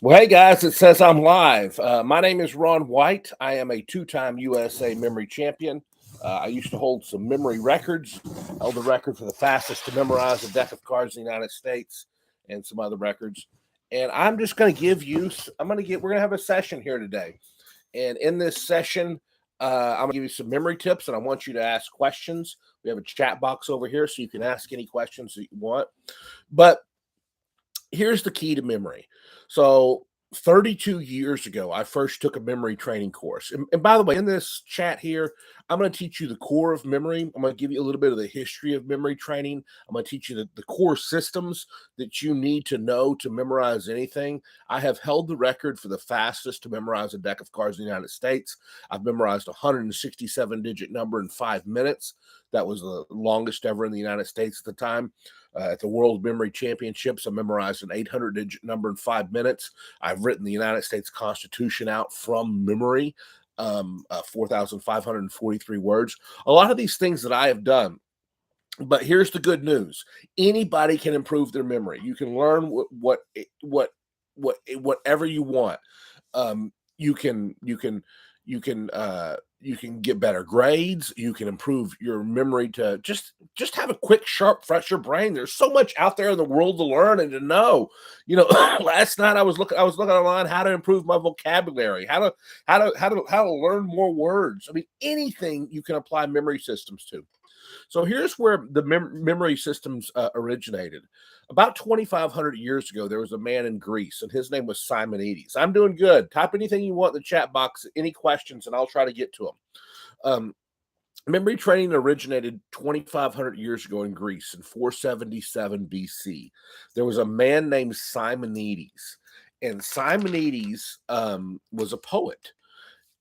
Well, hey guys, it says I'm live. My name is Ron White. I am a two-time USA memory champion. I used to hold some memory records. Held the record for the fastest to memorize a deck of cards in the United States, and some other records. And I'm just going to give you. We're going to have a session here today. And in this session, I'm going to give you some memory tips, and I want you to ask questions. We have a chat box over here, so you can ask any questions that you want. But here's the key to memory. So 32 years ago, I first took a memory training course. And by the way, in this chat here, I'm going to teach you the core of memory. I'm going to give you a little bit of the history of memory training. I'm going to teach you the core systems that you need to know to memorize anything. I have held the record for the fastest to memorize a deck of cards in the United States. I've memorized a 167-digit number in 5 minutes. That was the longest ever in the United States at the time. At the World Memory Championships, I memorized an 800-digit number in 5 minutes. I've written the United States Constitution out from memory, 4,543 words. A lot of these things that I have done. But here's the good news: anybody can improve their memory. You can learn whatever you want. You can get better grades. You can improve your memory to just have a quick, sharp, fresher brain. There's so much out there in the world to learn and to know. Last night I was looking online how to improve my vocabulary, how to learn more words. I mean, anything you can apply memory systems to. So here's where the memory systems originated. About 2,500 years ago, there was a man in Greece, and his name was Simonides. I'm doing good. Type anything you want in the chat box, any questions, and I'll try to get to them. Memory training originated 2,500 years ago in Greece in 477 BC. There was a man named Simonides, and Simonides was a poet.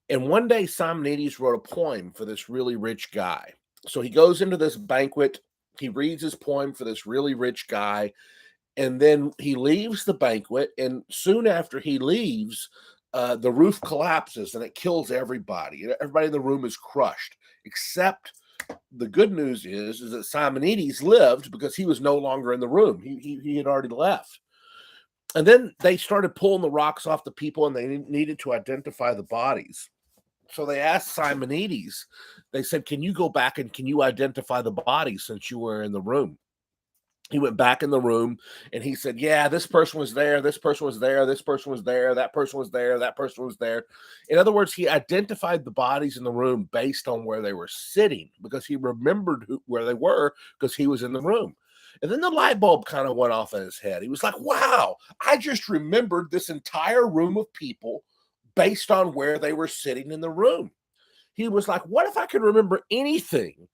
And one day, Simonides wrote a poem for this really rich guy. So he goes into this banquet, he reads his poem for this really rich guy, and then he leaves the banquet. And soon after he leaves, the roof collapses and it kills everybody. Everybody in the room is crushed, except the good news is that Simonides lived because he was no longer in the room. He had already left. And then they started pulling the rocks off the people, and they needed to identify the bodies. So they asked Simonides, they said, can you go back and can you identify the bodies since you were in the room? He went back in the room and he said, yeah, this person was there. This person was there. This person was there. That person was there. That person was there. In other words, he identified the bodies in the room based on where they were sitting because he remembered where they were because he was in the room. And then the light bulb kind of went off in his head. He was like, wow, I just remembered this entire room of people based on where they were sitting in the room. He was like, what if I could remember anything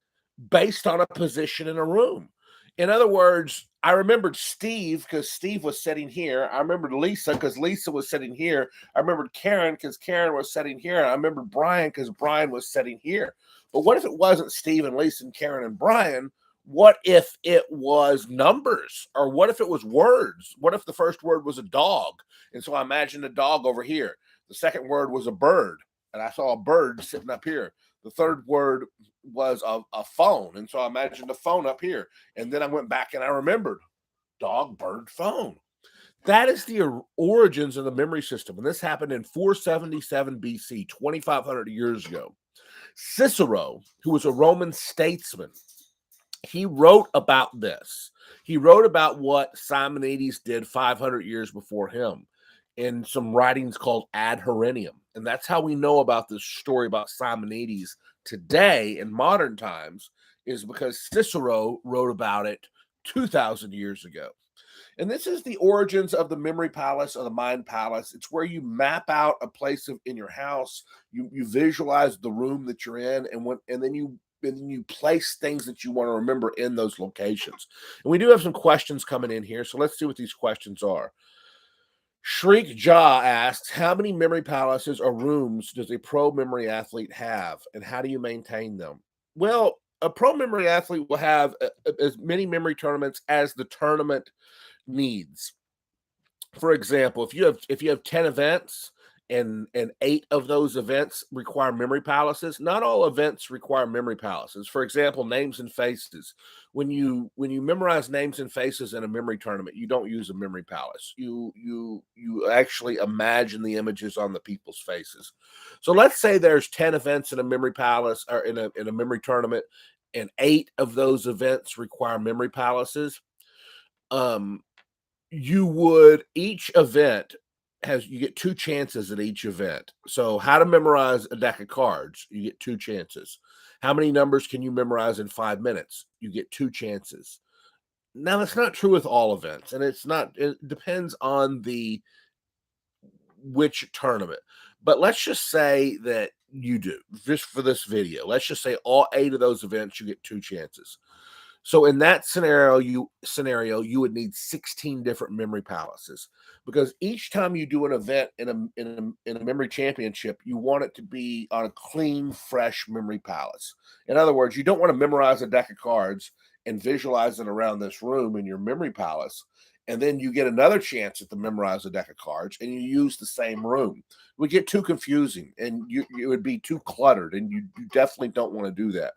based on a position in a room? In other words, I remembered Steve because Steve was sitting here. I remembered Lisa because Lisa was sitting here. I remembered Karen because Karen was sitting here. And I remembered Brian because Brian was sitting here. But what if it wasn't Steve and Lisa and Karen and Brian? What if it was numbers? Or what if it was words? What if the first word was a dog? And so I imagined a dog over here. The second word was a bird, and I saw a bird sitting up here. The third word was a phone, and so I imagined a phone up here. And then I went back and I remembered dog, bird, phone. That is the origins of the memory system, and this happened in 477 BC, 2,500 years ago. Cicero, who was a Roman statesman, he wrote about this. He wrote about what Simonides did 500 years before him in some writings called Ad Herennium. And that's how we know about this story about Simonides today in modern times, is because Cicero wrote about it 2,000 years ago. And this is the origins of the memory palace or the mind palace. It's where you map out a place in your house. You visualize the room that you're in, and then you place things that you want to remember in those locations. And we do have some questions coming in here, so let's see what these questions are. Shriek Jaw asks, how many memory palaces or rooms does a pro memory athlete have, and how do you maintain them? Well, a pro memory athlete will have as many memory tournaments as the tournament needs. For example, if you have 10 events and 8 of those events require memory palaces. Not all events require memory palaces. For example, names and faces. When you memorize names and faces in a memory tournament, you don't use a memory palace. You actually imagine the images on the people's faces. So let's say there's 10 events in a memory palace or in a memory tournament, and 8 of those events require memory palaces. Um, you would each event has you get 2 chances at each event. So how to memorize a deck of cards, you get 2 chances. How many numbers can you memorize in 5 minutes? You get 2 chances. Now that's not true with all events, and it depends on the which tournament. But let's just say that you do, just for this video. Let's just say all 8 of those events you get 2 chances. So in that scenario, you would need 16 different memory palaces, because each time you do an event in a memory championship, you want it to be on a clean, fresh memory palace. In other words, you don't want to memorize a deck of cards and visualize it around this room in your memory palace, and then you get another chance to memorize a deck of cards, and you use the same room. It would get too confusing, and it would be too cluttered, and you definitely don't want to do that.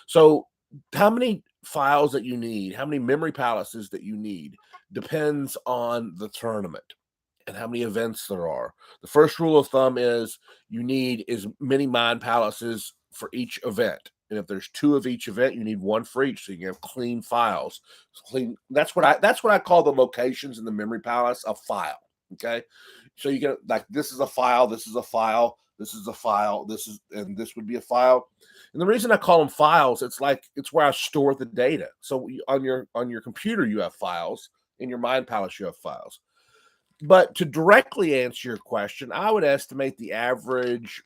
So how many files that you need, how many memory palaces that you need, depends on the tournament and how many events there are. The first rule of thumb is you need as many mind palaces for each event. And if there's 2 of each event, you need 1 for each, so you can have clean files. Clean. That's what I call the locations in the memory palace a file. Okay, so you get like this is a file, this is a file, this is a file, and this would be a file. And the reason I call them files, it's where I store the data. So on your computer you have files, in your mind palace you have files. But to directly answer your question, I would estimate the average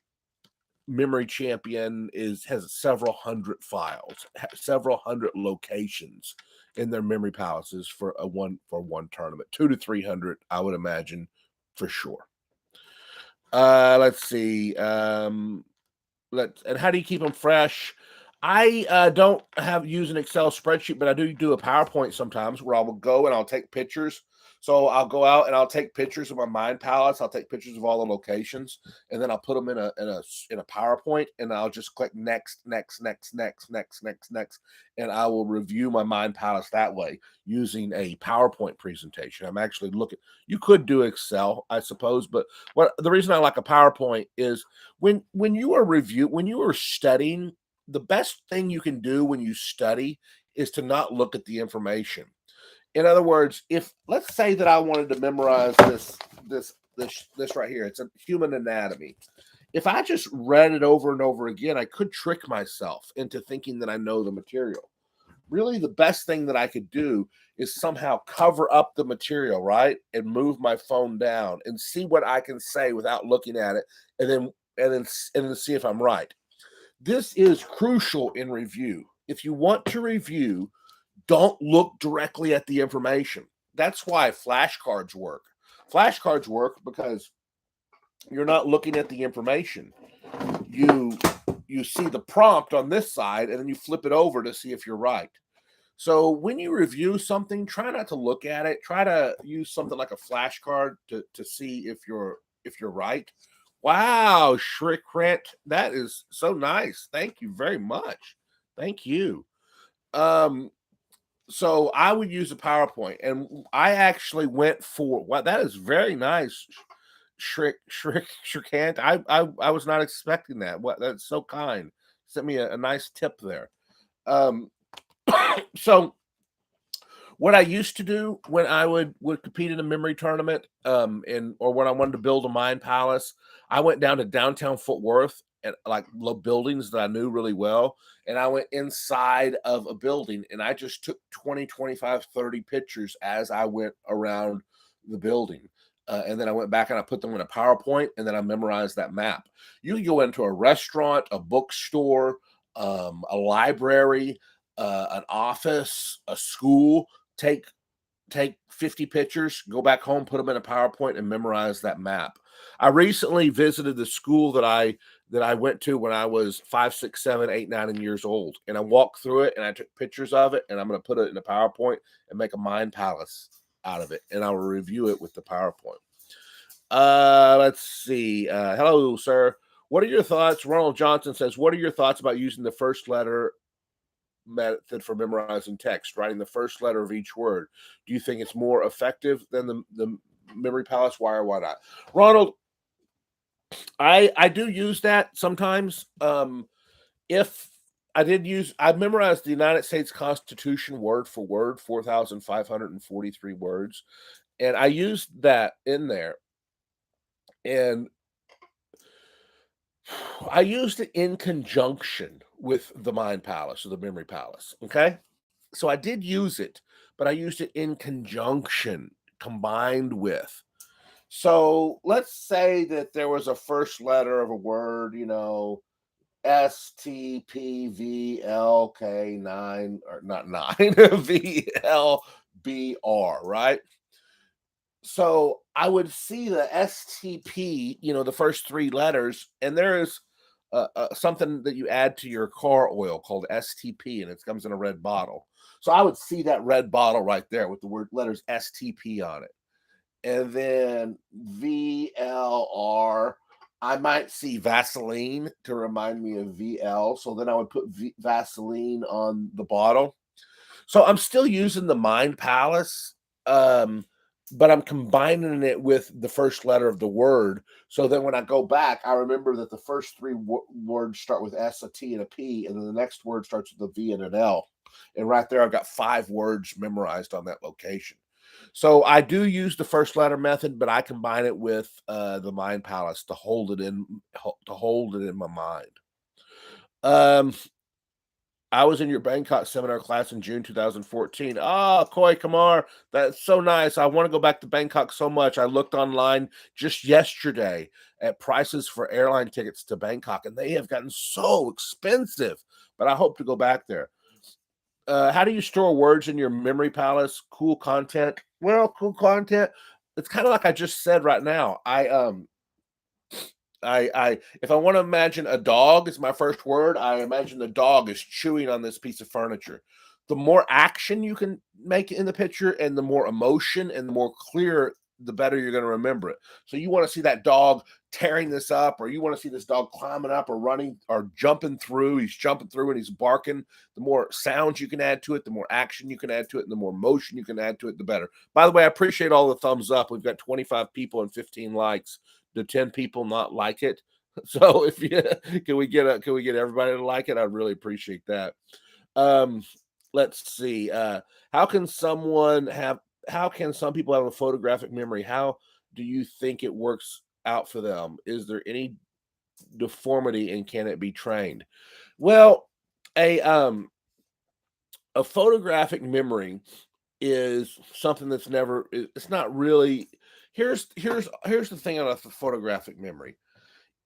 memory champion has several hundred files, several hundred locations in their memory palaces for one tournament. 200 to 300, I would imagine, for sure. Let's see. And how do you keep them fresh? I don't use an Excel spreadsheet, but I do a PowerPoint sometimes where I will go and I'll take pictures. So I'll go out and I'll take pictures of my mind palettes. I'll take pictures of all the locations, and then I'll put them in a PowerPoint, and I'll just click next, next, next, next, next, next, next, and I will review my mind palettes that way using a PowerPoint presentation. I'm actually looking. You could do Excel, I suppose, but the reason I like a PowerPoint is when you are studying, the best thing you can do when you study is to not look at the information. In other words, if let's say that I wanted to memorize this right here, it's a human anatomy. If I just read it over and over again, I could trick myself into thinking that I know the material. Really, the best thing that I could do is somehow cover up the material, right? And move my phone down and see what I can say without looking at it, and then see if I'm right. This is crucial in review. If you want to review, don't look directly at the information. That's why flashcards work. Flashcards work because you're not looking at the information. You you see the prompt on this side, and then you flip it over to see if you're right. So when you review something, try not to look at it. Try to use something like a flashcard to see if you're right. Wow, Shriek Rant, that is so nice. Thank you very much. Thank you. Um, so I would use a PowerPoint, and I actually went for wow, that is very nice. Shrikant. I was not expecting that. What that's so kind. Sent me a nice tip there. Um, so what I used to do when I would compete in a memory tournament, and or when I wanted to build a mind palace, I went down to downtown Fort Worth and like buildings that I knew really well, and I went inside of a building and I just took 20, 25, 30 pictures as I went around the building. And then I went back and I put them in a PowerPoint, and then I memorized that map. You can go into a restaurant, a bookstore, a library, an office, a school, take 50 pictures, go back home, put them in a PowerPoint, and memorize that map. I recently visited the school that I went to when I was 5, 6, 7, 8, 9 years old, and I walked through it and I took pictures of it, and I'm going to put it in a PowerPoint and make a mind palace out of it, and I will review it with the PowerPoint. Let's see. Hello, sir. What are your thoughts? Ronald Johnson says, "What are your thoughts about using the first letter method for memorizing text, writing the first letter of each word? Do you think it's more effective than the memory palace? Why or why not?" Ronald, I do use that sometimes. If I memorized the United States Constitution word for word, 4,543 words, and I used that in there, and I used it in conjunction with the mind palace or the memory palace. Okay. So I did use it, but I used it in conjunction, combined with. So let's say that there was a first letter of a word, STPVLK9, or not nine, VLBR, right? So I would see the STP, the first three letters, and there is something that you add to your car oil called STP, and it comes in a red bottle. So I would see that red bottle right there with the word letters STP on it. And then VLR, I might see Vaseline to remind me of VL. So then I would put Vaseline on the bottle. So I'm still using the Mind Palace, um, but I'm combining it with the first letter of the word. So then when I go back, I remember that the first three words start with S, a T, and a P, and then the next word starts with a V and an L. And right there, I've got 5 words memorized on that location. So I do use the first letter method, but I combine it with the Mind Palace to hold it in my mind. Um, I was in your Bangkok seminar class in June 2014. Ah, Koi Kamar, that's so nice. I want to go back to Bangkok so much. I looked online just yesterday at prices for airline tickets to Bangkok, and they have gotten so expensive. But I hope to go back there. How do you store words in your memory palace? Cool content. Well, cool content. It's kind of like I just said right now. I if I want to imagine a dog is my first word, I imagine the dog is chewing on this piece of furniture. The more action you can make in the picture and the more emotion and the more clear, the better you're going to remember it. So you want to see that dog tearing this up, or you want to see this dog climbing up or running or jumping through. He's jumping through and he's barking. The more sounds you can add to it, the more action you can add to it, and the more motion you can add to it, the better. By the way, I appreciate all the thumbs up. We've got 25 people and 15 likes. Do 10 people not like it? So if you can we get everybody to like it? I'd really appreciate that. Um, let's see. How can someone have how can some people have a photographic memory? How do you think it works out for them? Is there any deformity and can it be trained? Well, a um a photographic memory is something that's it's not really. Here's the thing about the photographic memory.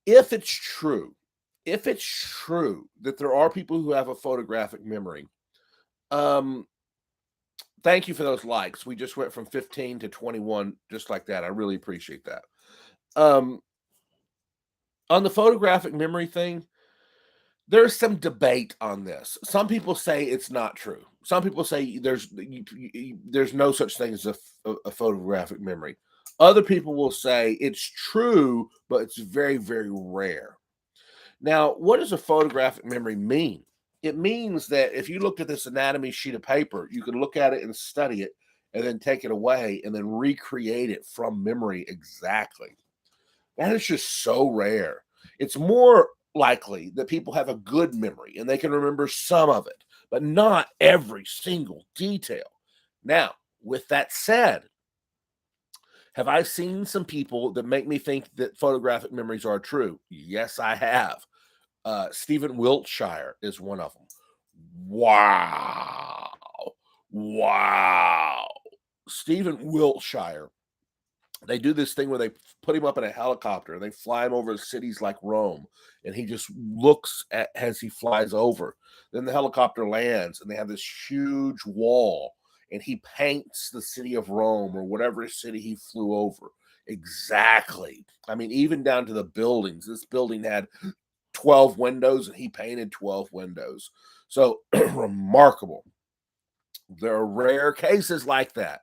If it's true, if it's true that there are people who have a photographic memory, um, thank you for those likes. We just went from 15 to 21 just like that. I really appreciate that. Um, on the photographic memory thing, there's some debate on this. Some people say it's not true. Some people say there's no such thing as a photographic memory. Other people will say it's true, but it's very, very rare. Now, what does a photographic memory mean? It means that if you looked at this anatomy sheet of paper, you can look at it and study it and then take it away and then recreate it from memory exactly. That is just so rare. It's more likely that people have a good memory and they can remember some of it, but not every single detail. Now, with that said, have I seen some people that make me think that photographic memories are true? Yes, I have. Stephen Wiltshire is one of them. Wow. Wow. Stephen Wiltshire, they do this thing where they put him up in a helicopter and they fly him over cities like Rome, and he just looks at as he flies over. Then the helicopter lands and they have this huge wall, and he paints the city of Rome or whatever city he flew over exactly. I mean, even down to the buildings. This building had 12 windows and he painted 12 windows. So remarkable. There are rare cases like that,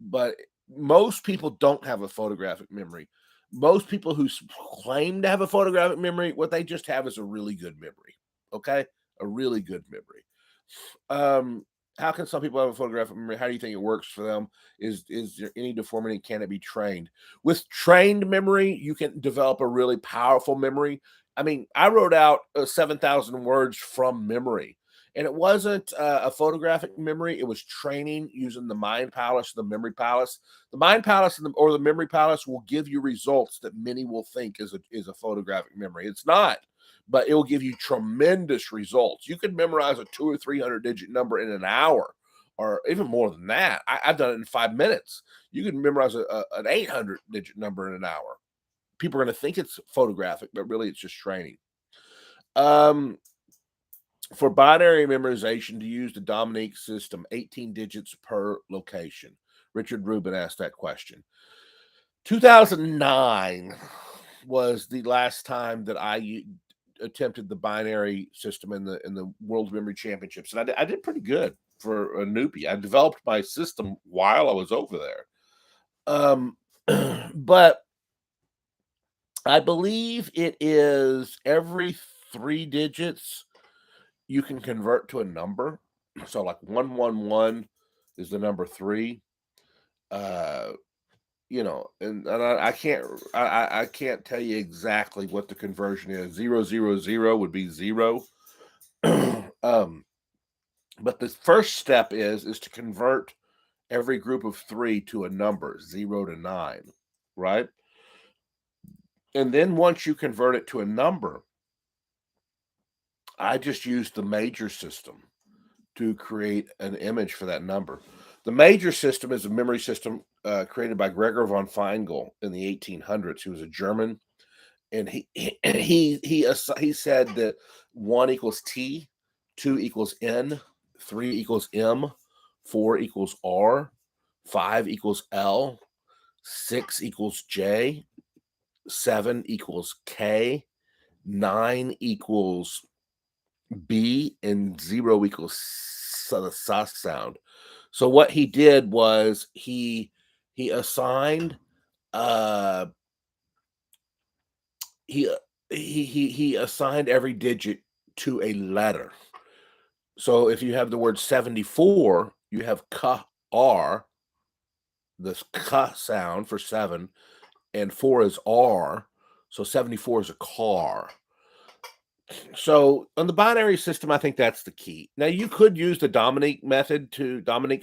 but most people don't have a photographic memory. Most people who claim to have a photographic memory, what they just have is a really good memory. Okay, a really good memory. Um, how can some people have a photographic memory? How do you think it works for them? Is there any deformity? Can it be trained? With trained memory, you can develop a really powerful memory. I mean, I wrote out 7,000 words from memory, and it wasn't a photographic memory. It was training using the mind palace, the memory palace. The mind palace or the memory palace will give you results that many will think is a photographic memory. It's not, but it will give you tremendous results. You could memorize a 200 or 300 digit number in an hour, or even more than that. I've done it in 5 minutes. You can memorize an 800 digit number in an hour. People are going to think it's photographic, but really it's just training. Um, for binary memorization, to use the Dominique system, 18 digits per location. Richard Rubin asked that question. 2009 was the last time that I attempted the binary system in the World Memory Championships, and I did pretty good for a newbie. I developed my system while I was over there, but I believe it is every 3 digits you can convert to a number. So, like 111 is the number three. Uh, and I can't I can't tell you exactly what the conversion is. 000 would be zero. um, but the first step is to convert every group of three to a number, 0 to 9, right? And then once you convert it to a number, I just use the major system to create an image for that number. The major system is a memory system created by Gregor von Feingold in the 1800s. He was a German, and he said that 1 equals T, 2 equals N, 3 equals M, 4 equals R, 5 equals L, 6 equals J, 7 equals K, 9 equals B, and 0 equals the sus sound. So what he did was he assigned uh he he assigned every digit to a letter. So if you have the word 74, you have k r, the k sound for 7, and 4 is r. So 74 is a car. So on the binary system, I think that's the key. Now you could use the Dominique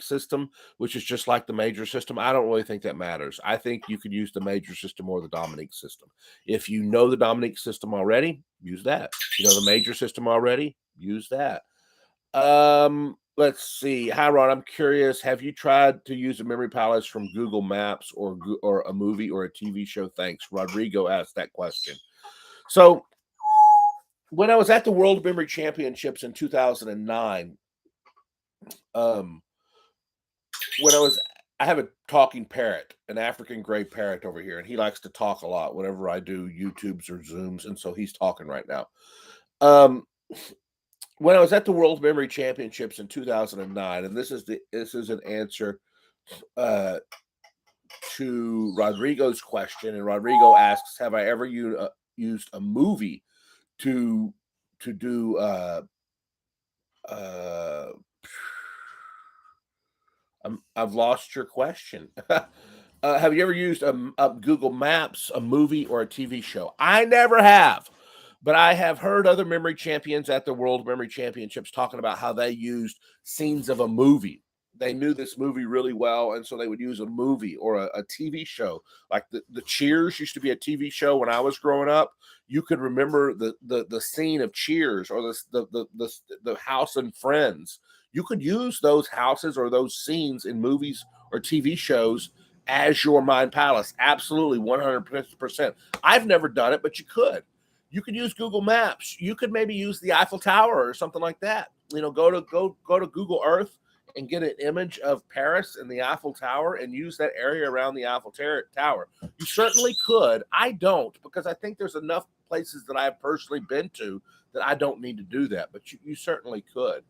system, which is just like the major system. I don't really think that matters. I think you could use the major system or the Dominique system. If you know the Dominique system already, use that. If you know the major system already, use that. Let's see. Hi, Ron. I'm curious. Have you tried to use a memory palace from Google Maps or a movie or a TV show? Thanks. Rodrigo asked that question. So when I was at the World Memory Championships in 2009, um, when I have a talking parrot, an African gray parrot over here, and he likes to talk a lot whenever I do YouTubes or Zooms, and so he's talking right now. Um, when I was at the World Memory Championships in 2009, and this is an answer uh, to Rodrigo's question, and Rodrigo asks, "Have I ever used a movie to do?" Uh, I've lost your question. Have you ever used a Google Maps, a movie, or a TV show? I never have, but I have heard other memory champions at the World Memory Championships talking about how they used scenes of a movie. They knew this movie really well, and so they would use a movie or a TV show. Like the Cheers used to be a TV show when I was growing up. You could remember the scene of Cheers or the house and Friends. You could use those houses or those scenes in movies or TV shows as your mind palace. Absolutely, 100%. I've never done it, but you could. You could use Google Maps. You could maybe use the Eiffel Tower or something like that. Go to Google Earth and get an image of Paris and the Eiffel Tower and use that area around the Eiffel Tower. You certainly could. I don't, because I think there's enough places that I've personally been to that I don't need to do that, but you certainly could.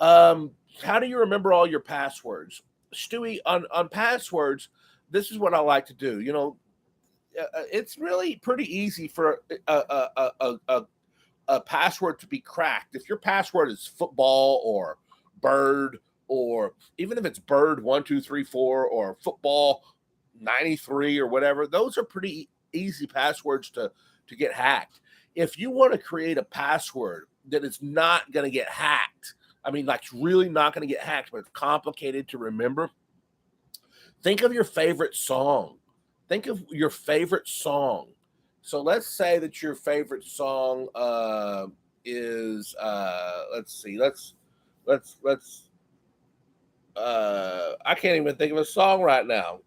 How do you remember all your passwords? Stewie, on passwords, this is what I like to do. it's really pretty easy for a password to be cracked. If your password is football or bird, or even if it's bird 1234 or football 93 or whatever, those are pretty easy passwords to get hacked. If you want to create a password that is not going to get hacked, I mean, like really not going to get hacked, but it's complicated to remember, think of your favorite song. Think of your favorite song. So let's say that your favorite song is let's see, let's I can't even think of a song right now.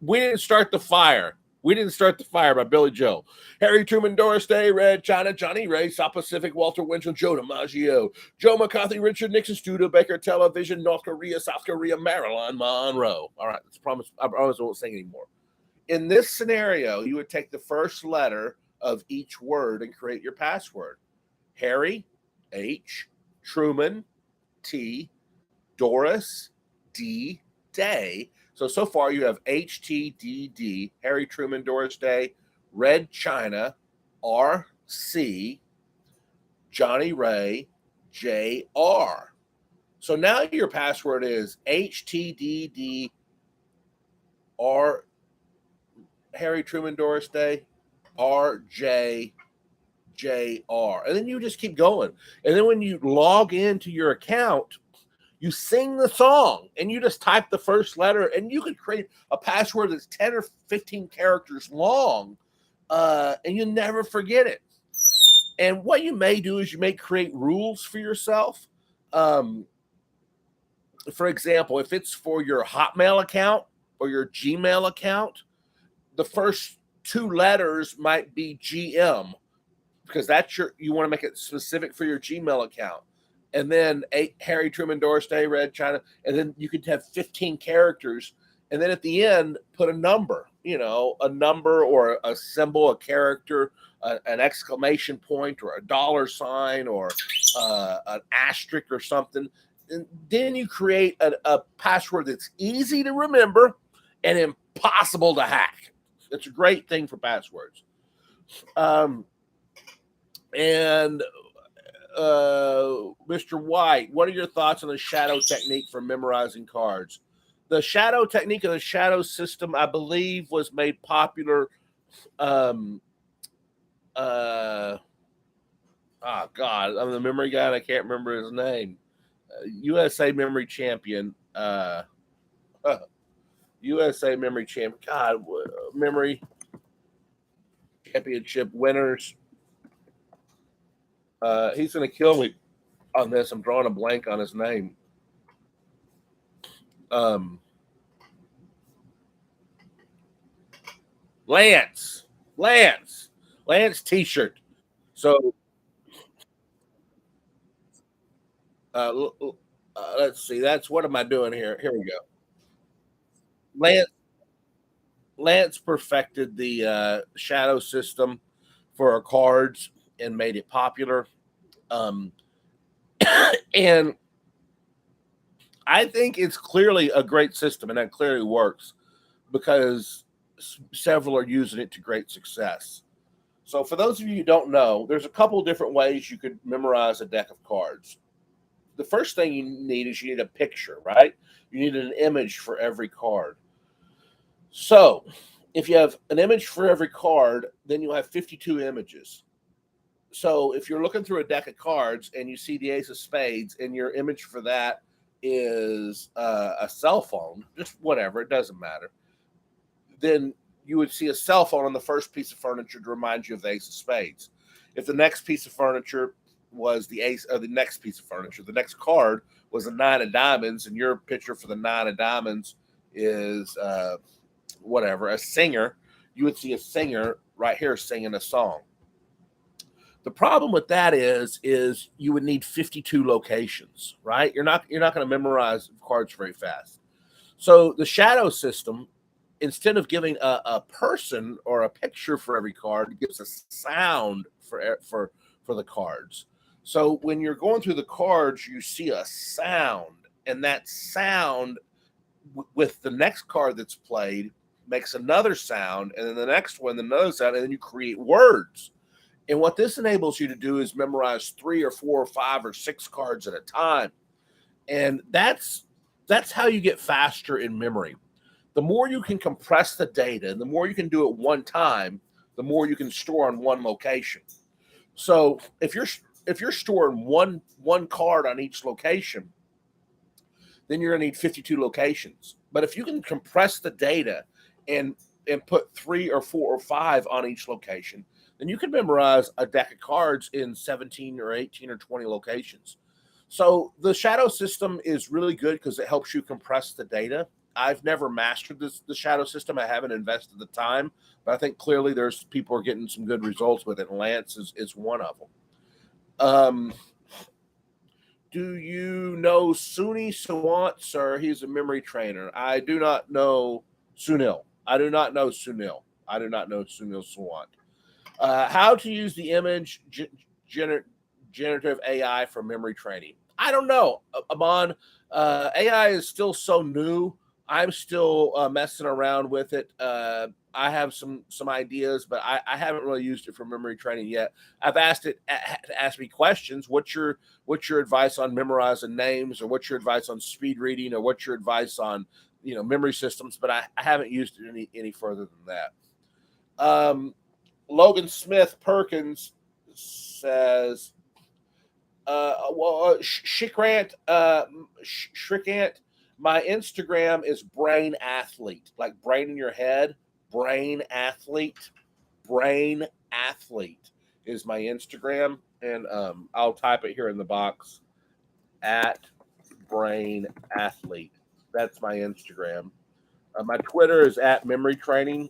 We didn't start the fire. We didn't start the fire by Billy Joel. Harry Truman, Doris Day, Red China, Johnny Ray, South Pacific, Walter Winchell, Joe DiMaggio, Joe McCarthy, Richard Nixon, Studebaker, Television, North Korea, South Korea, Marilyn Monroe. All right, let's promise. I promise I won't sing anymore. In this scenario, you would take the first letter of each word and create your password. Harry, H, Truman, T, Doris, D, Day. So far you have HTDD, Harry Truman, Doris Day, Red China, RC, Johnny Ray, JR. So now your password is HTDD, R, Harry Truman, Doris Day, RJ, JR. And then you just keep going. And then when you log into your account, you sing the song and you just type the first letter, and you could create a password that's 10 or 15 characters long, and you'll never forget it. And what you may do is you may create rules for yourself. For example, if it's for your Hotmail account or your Gmail account, the first two letters might be GM, because that's you want to make it specific for your Gmail account. And then Harry Truman, Doris Day, Red China, and then you could have 15 characters, and then at the end put a number, a number or a symbol, a character, an exclamation point or a dollar sign or an asterisk or something. And then you create a password that's easy to remember and impossible to hack. It's a great thing for passwords. And Mr. White, what are your thoughts on the shadow technique for memorizing cards? The shadow technique of the shadow system, I believe, was made popular. Oh God, I'm the memory guy and I can't remember his name. USA memory champion. USA memory champion. God, memory championship winners. He's going to kill me on this. I'm drawing a blank on his name. Lance T-shirt. So let's see. That's what am I doing here? Here we go. Lance Lance perfected the shadow system for our cards and made it popular. Um, and I think it's clearly a great system, and that clearly works because several are using it to great success. So, for those of you who don't know, there's a couple of different ways you could memorize a deck of cards. The first thing you need is you need a picture, right? You need an image for every card. So, if you have an image for every card, then you'll have 52 images. So, if you're looking through a deck of cards and you see the ace of spades and your image for that is a cell phone, just whatever, it doesn't matter, then you would see a cell phone on the first piece of furniture to remind you of the ace of spades. If the next piece of furniture was the ace, or the next piece of furniture, the next card was a nine of diamonds, and your picture for the nine of diamonds is whatever, a singer, you would see a singer right here singing a song. The problem with that is you would need 52 locations, right? You're not going to memorize cards very fast. So the shadow system, instead of giving a person or a picture for every card, it gives a sound for the cards. So when you're going through the cards, you see a sound, and that sound with the next card that's played makes another sound, and then the next one, another sound, and then you create words. And what this enables you to do is memorize 3 or 4 or 5 or 6 cards at a time. And that's how you get faster in memory. The more you can compress the data, and the more you can do it one time, the more you can store on one location. So if you're storing one card on each location, then you're going to need 52 locations. But if you can compress the data and put 3 or 4 or 5 on each location, then you can memorize a deck of cards in 17 or 18 or 20 locations. So the shadow system is really good because it helps you compress the data. I've never mastered the shadow system. I haven't invested the time, but I think clearly there's people are getting some good results with it. And Lance is one of them. Do you know Suni Sawant, sir? He's a memory trainer. I do not know Sunil. I do not know Sunil. I do not know Sunil Sawant. How to use the image generative AI for memory training? I don't know, Amon. AI is still so new. I'm still messing around with it. I have some ideas, but I haven't really used it for memory training yet. I've asked it to ask me questions. What's your advice on memorizing names, or what's your advice on speed reading, or what's your advice on memory systems? But I haven't used it any further than that. Logan Smith Perkins says, Shrikant, my Instagram is brain athlete, like brain in your head, brain athlete is my Instagram. And I'll type it here in the box, at brain athlete. That's my Instagram. My Twitter is at memory training.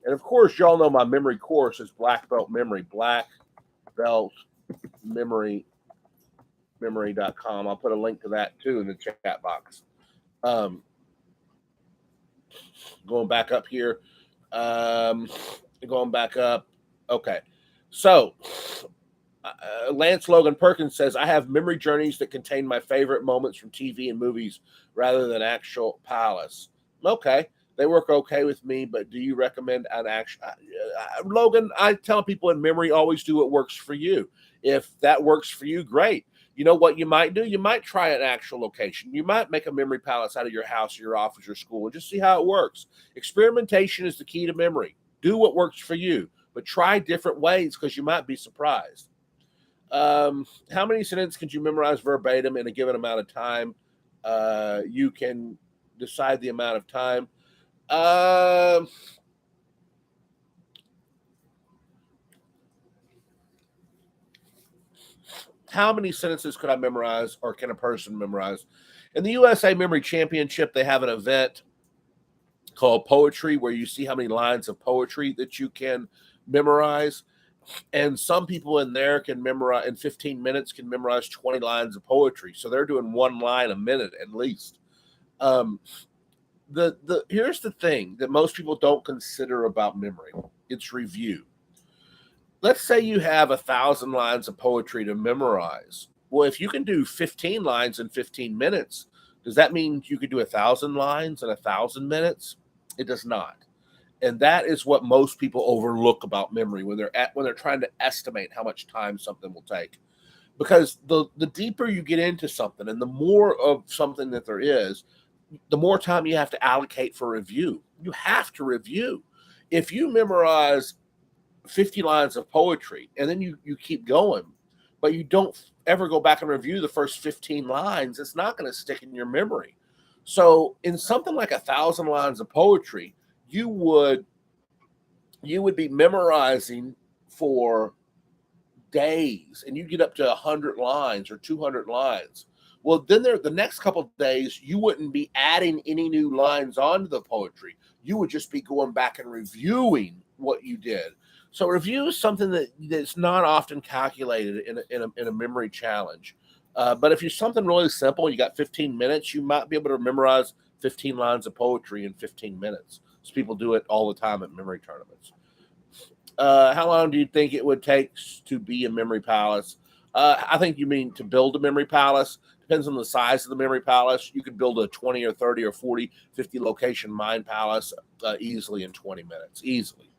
And of course, y'all know my memory course is Black Belt Memory, blackbeltmemory.com. I'll put a link to that too in the chat box. Going back up here. Going back up. Okay. So, Lance Logan Perkins says, I have memory journeys that contain my favorite moments from TV and movies rather than actual palace. Okay. They work okay with me, but do you recommend an actual? Logan, I tell people in memory, always do what works for you. If that works for you, great. You know what you might do? You might try an actual location. You might make a memory palace out of your house, your office, your school, and just see how it works. Experimentation is the key to memory. Do what works for you, but try different ways because you might be surprised. How many sentences can you memorize verbatim in a given amount of time? You can decide the amount of time. How many sentences could I memorize, or can a person memorize? In the USA Memory Championship, they have an event called Poetry, where you see how many lines of poetry that you can memorize. And some people in there can memorize in 15 minutes, can memorize 20 lines of poetry. So they're doing 1 line a minute at least. Here's the thing that most people don't consider about memory. It's review. Let's say you have 1,000 lines of poetry to memorize. Well, if you can do 15 lines in 15 minutes, does that mean you could do 1,000 lines in 1,000 minutes? It does not. And that is what most people overlook about memory when they're trying to estimate how much time something will take. Because the deeper you get into something and the more of something that there is, the more time you have to allocate for review. You have to review. If you memorize 50 lines of poetry and then you keep going, but you don't ever go back and review the first 15 lines, it's not going to stick in your memory. So in something like 1,000 lines of poetry, you would be memorizing for days, and you get up to 100 lines or 200 lines. Well, then the next couple of days, you wouldn't be adding any new lines onto the poetry. You would just be going back and reviewing what you did. So review is something that's not often calculated in a memory challenge. But if you're something really simple, you got 15 minutes, you might be able to memorize 15 lines of poetry in 15 minutes. So people do it all the time at memory tournaments. How long do you think it would take to be a memory palace? I think you mean to build a memory palace. Depends on the size of the memory palace. You could build a 20 or 30 or 40, 50 location mind palace easily in 20 minutes. Easily.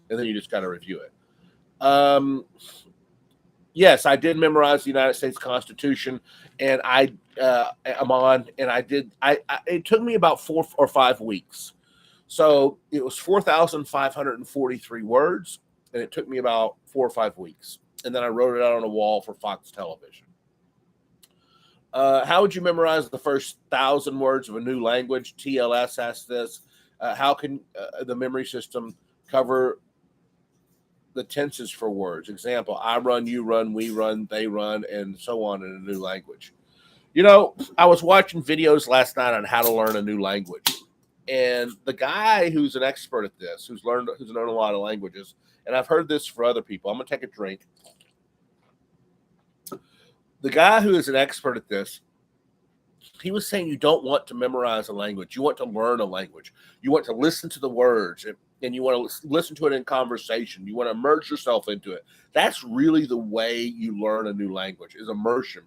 And then you just got to review it. Yes, I did memorize the United States Constitution, and I'm on, and it took me about 4 or 5 weeks. So it was 4,543 words, and it took me about 4 or 5 weeks. And then I wrote it out on a wall for Fox Television. How would you memorize the first 1,000 words of a new language? TLS asked this. How can the memory system cover the tenses for words? Example, I run, you run, we run, they run, and so on in a new language. You know, I was watching videos last night on how to learn a new language. And the guy who's an expert at this, who's learned a lot of languages, and I've heard this for other people. I'm going to take a drink. The guy who is an expert at this, he was saying you don't want to memorize a language. You want to learn a language. You want to listen to the words, and you want to listen to it in conversation. You want to immerse yourself into it. That's really the way you learn a new language, is immersion.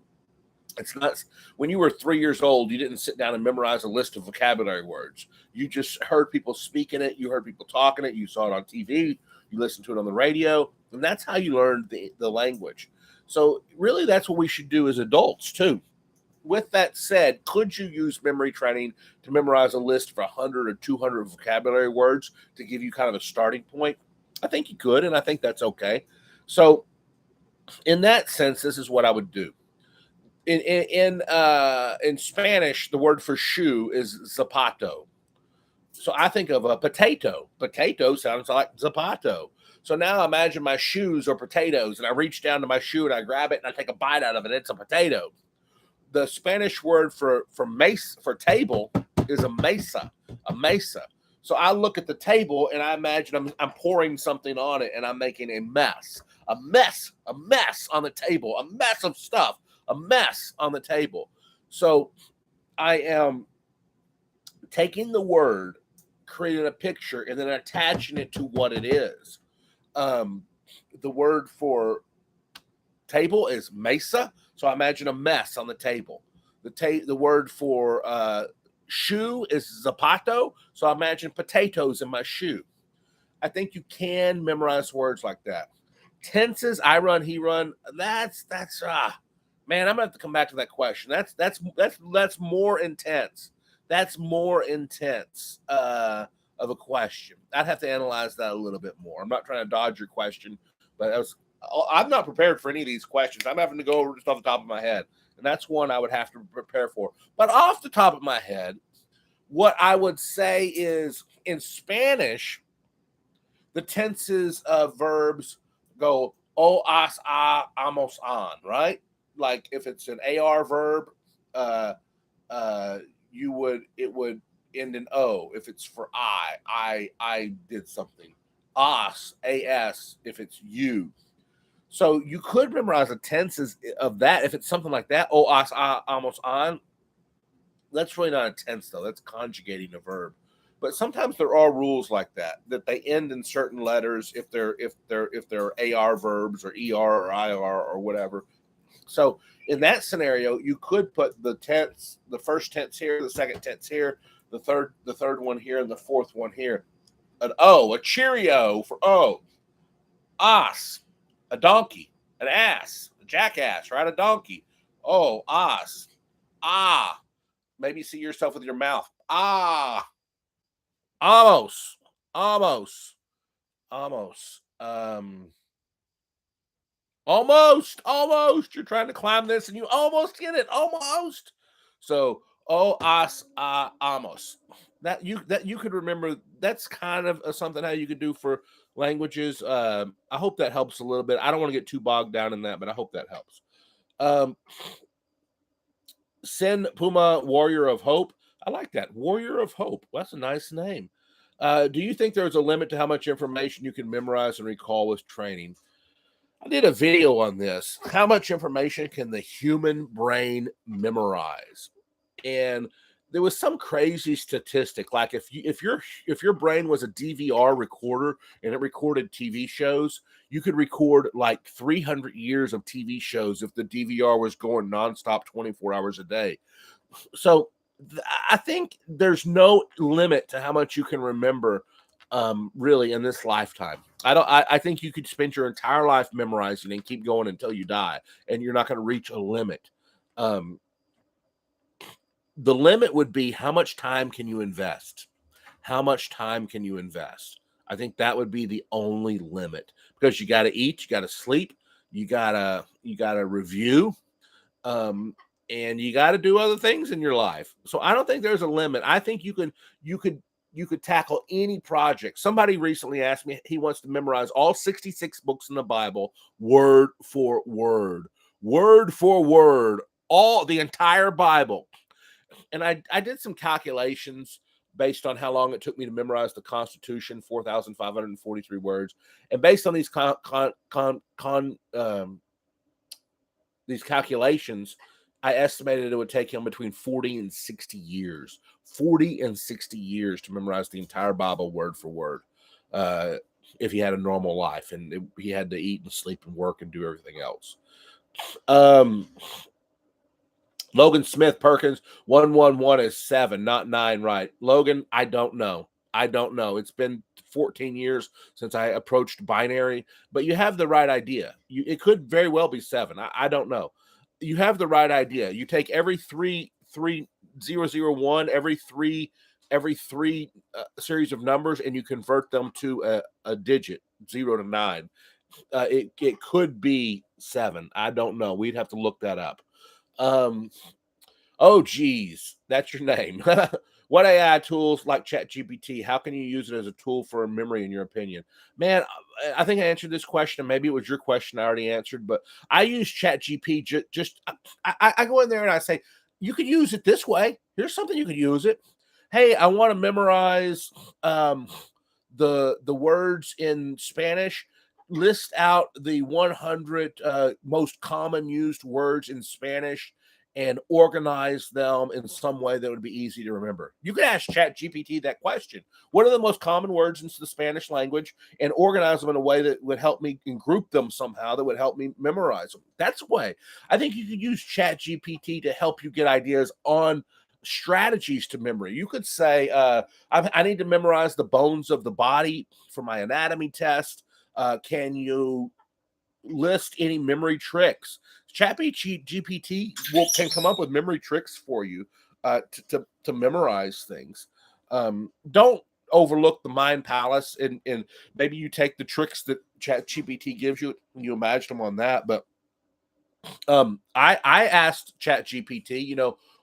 It's not when you were 3 years old, you didn't sit down and memorize a list of vocabulary words. You just heard people speaking it. You heard people talking it. You saw it on TV. You listened to it on the radio. And that's how you learned the language. So really, that's what we should do as adults, too. With that said, could you use memory training to memorize a list of 100 or 200 vocabulary words to give you kind of a starting point? I think you could, and I think that's okay. So in that sense, this is what I would do. In Spanish, the word for shoe is zapato. So I think of a potato. Potato sounds like zapato. So now imagine my shoes are potatoes, and I reach down to my shoe and I grab it and I take a bite out of it. It's a potato. The Spanish word for table is a mesa. So I look at the table and I imagine I'm pouring something on it and I'm making a mess on the table, a mess of stuff, a mess on the table. So I am taking the word, creating a picture, and then attaching it to what it is. The word for table is mesa. So I imagine a mess on the table. The word for shoe is zapato. So I imagine potatoes in my shoe. I think you can memorize words like that. Tenses, I run, he run. That's man, I'm gonna have to come back to that question. That's more intense. That's more intense of a question. I'd have to analyze that a little bit more. I'm not trying to dodge your question, but I'm not prepared for any of these questions. I'm having to go over just off the top of my head. And that's one I would have to prepare for. But off the top of my head, what I would say is in Spanish, the tenses of verbs go o, as, a, amos, on, right? Like if it's an AR verb, it would end in O. If it's for I did something. As, if it's you. So you could memorize the tenses of that if it's something like that. O, as, a, amos, on. That's really not a tense though. That's conjugating a verb. But sometimes there are rules like that they end in certain letters if they're AR verbs or ER or IR or whatever. So in that scenario, you could put the first tense here, the second tense here, the third one here, and the fourth one here. An O, a Cheerio for O. As, a donkey, an ass, a jackass, right? A donkey. Oh, as. Ah. Maybe see yourself with your mouth. Ah. Almost. Almost. You're trying to climb this and you almost get it. Almost. So, amos. That you could remember. That's kind of something how you could do for languages. I hope that helps a little bit. I don't want to get too bogged down in that, but I hope that helps. Sin Puma, Warrior of Hope. I like that. Warrior of Hope. That's a nice name. Do you think there's a limit to how much information you can memorize and recall with training? I did a video on this. How much information can the human brain memorize? And there was some crazy statistic, like if your brain was a DVR recorder and it recorded TV shows, you could record like 300 years of TV shows if the DVR was going nonstop 24 hours a day. So I think there's no limit to how much you can remember, really, in this lifetime. I think you could spend your entire life memorizing and keep going until you die, and you're not going to reach a limit. Um, the limit would be, how much time can you invest? How much time can you invest? I think that would be the only limit, because you got to eat, you got to sleep, you gotta review, um, and you got to do other things in your life. So I don't think there's a limit. I think you could you could tackle any project. Somebody recently asked me, he wants to memorize all 66 books in the Bible, word for word, all the entire Bible. And I did some calculations based on how long it took me to memorize the Constitution, 4,543 words, and based on these calculations, I estimated it would take him between 40 and 60 years, 40 and 60 years to memorize the entire Bible word for word, uh, if he had a normal life and he had to eat and sleep and work and do everything else. Um, Logan Smith Perkins, 111 is 7, not 9, right? Logan, I don't know. I don't know. It's been 14 years since I approached binary, but you have the right idea. It could very well be 7. I don't know. You have the right idea. You take every 3 3 0 0 1, every three series of numbers, and you convert them to a digit, 0 to 9. It could be 7. I don't know. We'd have to look that up. Um, oh, geez, that's your name. What AI tools like ChatGPT? How can you use it as a tool for memory, in your opinion? Man, I think I answered this question. Maybe it was your question I already answered, but I use ChatGPT. I go in there and I say, you could use it this way. Here's something you could use it. Hey, I want to memorize um, the words in Spanish. List out the 100 most common used words in Spanish and organize them in some way that would be easy to remember. You could ask ChatGPT that question. What are the most common words in the Spanish language, and organize them in a way that would help me, and group them somehow that would help me memorize them. That's a way. I think you could use ChatGPT to help you get ideas on strategies to memory. You could say, I need to memorize the bones of the body for my anatomy test. Can you list any memory tricks? ChatGPT can come up with memory tricks for you, to memorize things. Don't overlook the mind palace, and maybe you take the tricks that ChatGPT gives you and you imagine them on that. But I asked ChatGPT,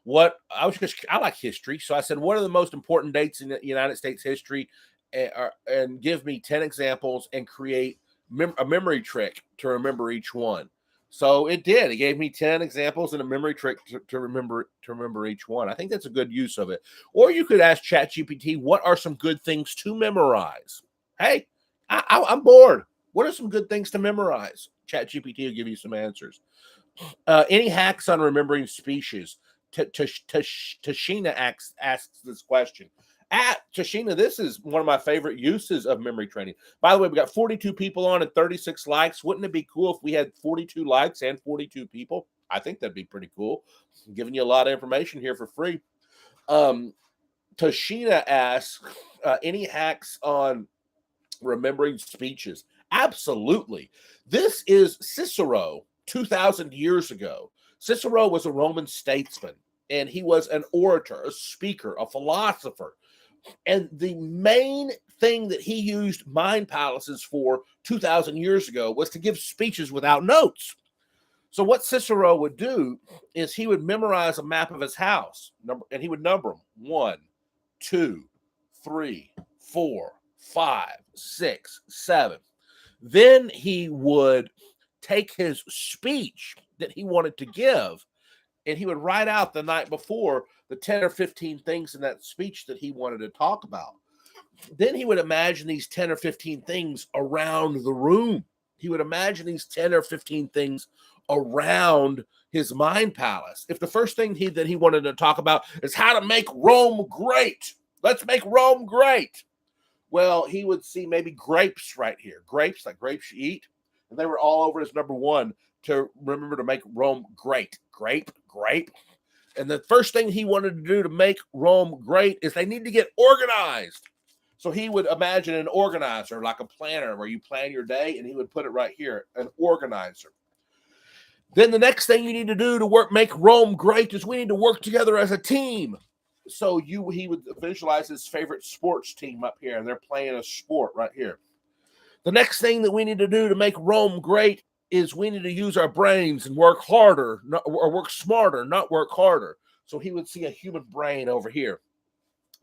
what I was just, I like history, so I said, what are the most important dates in the United States history, and give me 10 examples and create a memory trick to remember each one. So it did. It gave me 10 examples and a memory trick to remember each one. I think that's a good use of it. Or you could ask ChatGPT, what are some good things to memorize? Hey, I'm bored. What are some good things to memorize? ChatGPT will give you some answers. Any hacks on remembering species? Tashina asks this question. At Tashina, this is one of my favorite uses of memory training. By the way, we got 42 people on and 36 likes. Wouldn't it be cool if we had 42 likes and 42 people? I think that'd be pretty cool. I'm giving you a lot of information here for free. Tashina asks, any hacks on remembering speeches? Absolutely. This is Cicero 2,000 years ago. Cicero was a Roman statesman, and he was an orator, a speaker, a philosopher. And the main thing that he used mind palaces for 2,000 years ago was to give speeches without notes. So what Cicero would do is he would memorize a map of his house, and he would number them: 1, 2, 3, 4, 5, 6, 7. Then he would take his speech that he wanted to give, and he would write out the night before the 10 or 15 things in that speech that he wanted to talk about. Then he would imagine these 10 or 15 things around the room. He would imagine these 10 or 15 things around his mind palace, if the first thing that he wanted to talk about is how to make Rome great, let's make Rome great. Well, he would see maybe grapes right here, grapes like grapes you eat, and they were all over his number one to remember to make Rome great. Grape, grape. And the first thing he wanted to do to make Rome great is they need to get organized. So he would imagine an organizer, like a planner where you plan your day, and he would put it right here, an organizer. Then the next thing you need to do to make Rome great is we need to work together as a team. So he would visualize his favorite sports team up here, and they're playing a sport right here. The next thing that we need to do to make Rome great is we need to use our brains and work harder, or work smarter, not work harder. So he would see a human brain over here.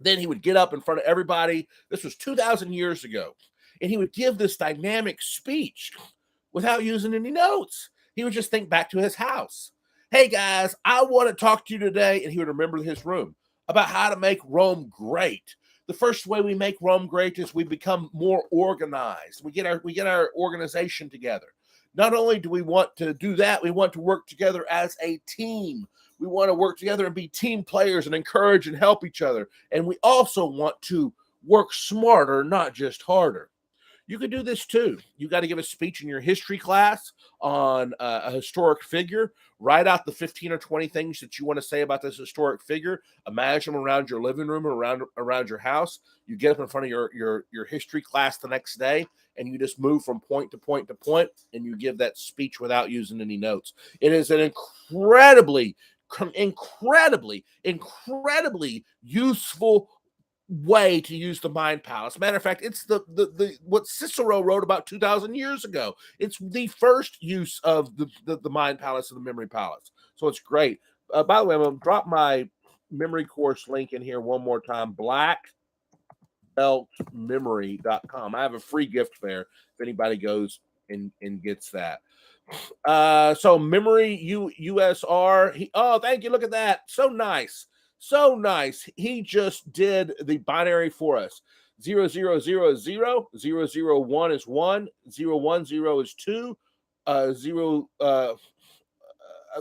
Then he would get up in front of everybody. This was 2,000 years ago. And he would give this dynamic speech without using any notes. He would just think back to his house. Hey, guys, I want to talk to you today. And he would remember his room about how to make Rome great. The first way we make Rome great is we become more organized. We get our organization together. Not only do we want to do that, we want to work together as a team. We want to work together and be team players and encourage and help each other. And we also want to work smarter, not just harder. You could do this too. You got to give a speech in your history class on a historic figure. Write out the 15 or 20 things that you want to say about this historic figure. Imagine them around your living room or around your house. You get up in front of your history class the next day, and you just move from point to point to point, and you give that speech without using any notes. It is an incredibly useful way to use the mind palace. Matter of fact, it's the what Cicero wrote about 2,000 years ago. It's the first use of the mind palace and the memory palace. So it's great. By the way, I'm going to drop my memory course link in here one more time. blackbeltmemory.com. I have a free gift there if anybody goes and gets that. So memory USR. Oh, thank you. Look at that. So nice. So nice. He just did the binary for us. 0, 0, 0, 0, 0, 0, 1 is 1, 0, 1, 0 is 2, 0,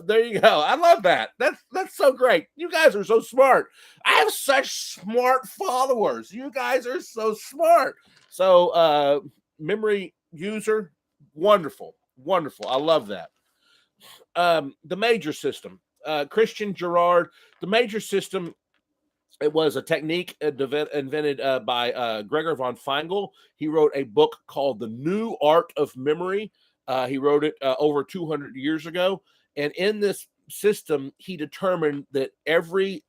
there you go. I love that. That's so great. You guys are so smart. I have such smart followers. You guys are so smart. So memory user, wonderful. Wonderful. I love that. The major system. Christian Gerard, the major system, it was a technique invented by Gregor von Feingold. He wrote a book called The New Art of Memory. He wrote it over 200 years ago. And in this system, he determined that there's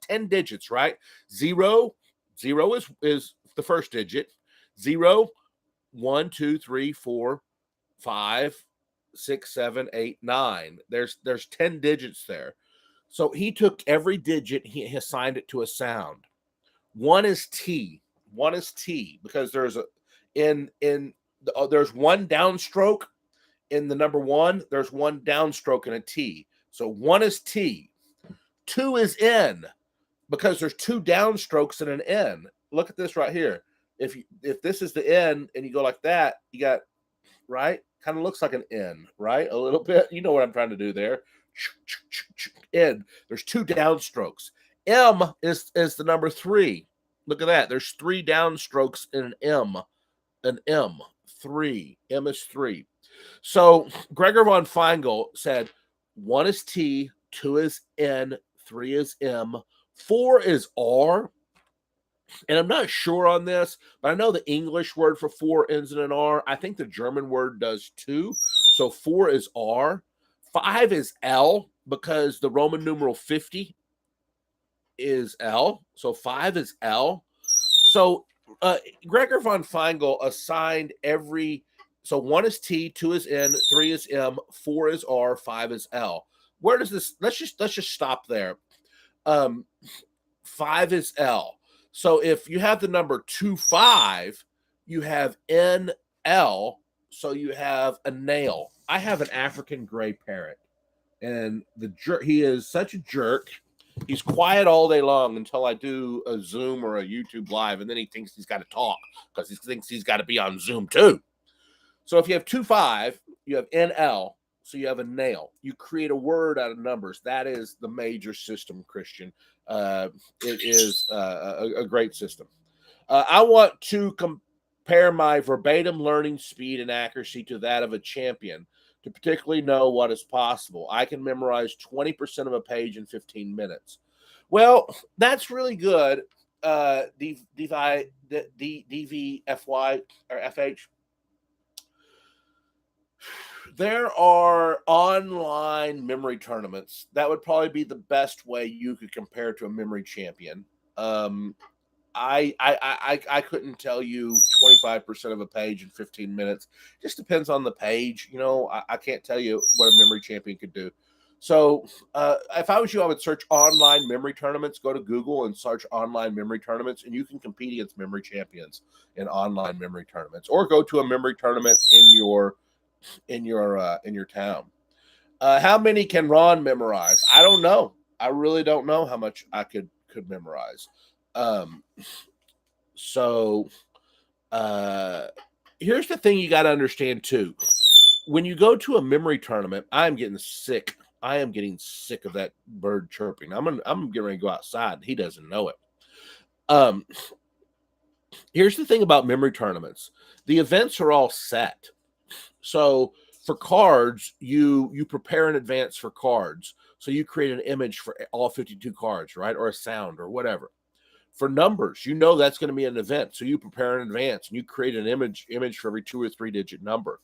10 digits, right? Zero is the first digit. 0, 1, 2, 3, 4, 5, 6, 7, 8, 9. There's 10 digits there. So he took every digit, he assigned it to a sound. One is T. One is T because there's there's one downstroke in the number 1. There's one downstroke in a T. So 1 is T. 2 is N because there's 2 downstrokes in an N. Look at this right here. If this is the N and you go like that, you got right. Kind of looks like an N, right? A little bit. You know what I'm trying to do there. N. There's 2 downstrokes. M is the number 3. Look at that. There's 3 downstrokes in an M. An M. 3. M is 3. So Gregor von Feingold said 1 is T, 2 is N, 3 is M, 4 is R. And I'm not sure on this, but I know the English word for 4 ends in an R. I think the German word does too. So 4 is R. 5 is L because the Roman numeral 50 is L. So 5 is L. So Gregor von Feingold assigned so 1 is T, 2 is N, 3 is M, 4 is R, 5 is L. Where does this? Let's just stop there. 5 is L. So if you have the number 25, you have NL, so you have a nail. I have an African gray parrot, and he is such a jerk. He's quiet all day long until I do a Zoom or a YouTube live, and then he thinks he's got to talk because he thinks he's got to be on Zoom too. So if you have 25, you have NL, So you have a nail. You create a word out of numbers. That is the major system, Christian. It is a great system. I want to compare my verbatim learning speed and accuracy to that of a champion to particularly know what is possible. I can memorize 20% of a page in 15 minutes. Well, that's really good. DVFY or FH. There are online memory tournaments. That would probably be the best way you could compare to a memory champion. Um, I couldn't tell you 25% of a page in 15 minutes. Just depends on the page. I can't tell you what a memory champion could do. So if I was you, I would search online memory tournaments. Go to Google and search online memory tournaments, and you can compete against memory champions in online memory tournaments, or go to a memory tournament in your town. How many can Ron memorize? I don't know. I really don't know how much I could memorize. Um, so uh, here's the thing you got to understand too. When you go to a memory tournament, I'm getting sick. I am getting sick of that bird chirping. I'm getting ready to go outside. He doesn't know it. Um, Here's the thing about memory tournaments. The events are all set. So for cards, you prepare in advance for cards. So you create an image for all 52 cards, right? Or a sound or whatever. For numbers, that's going to be an event. So you prepare in advance and you create an image for every 2 or 3 digit number.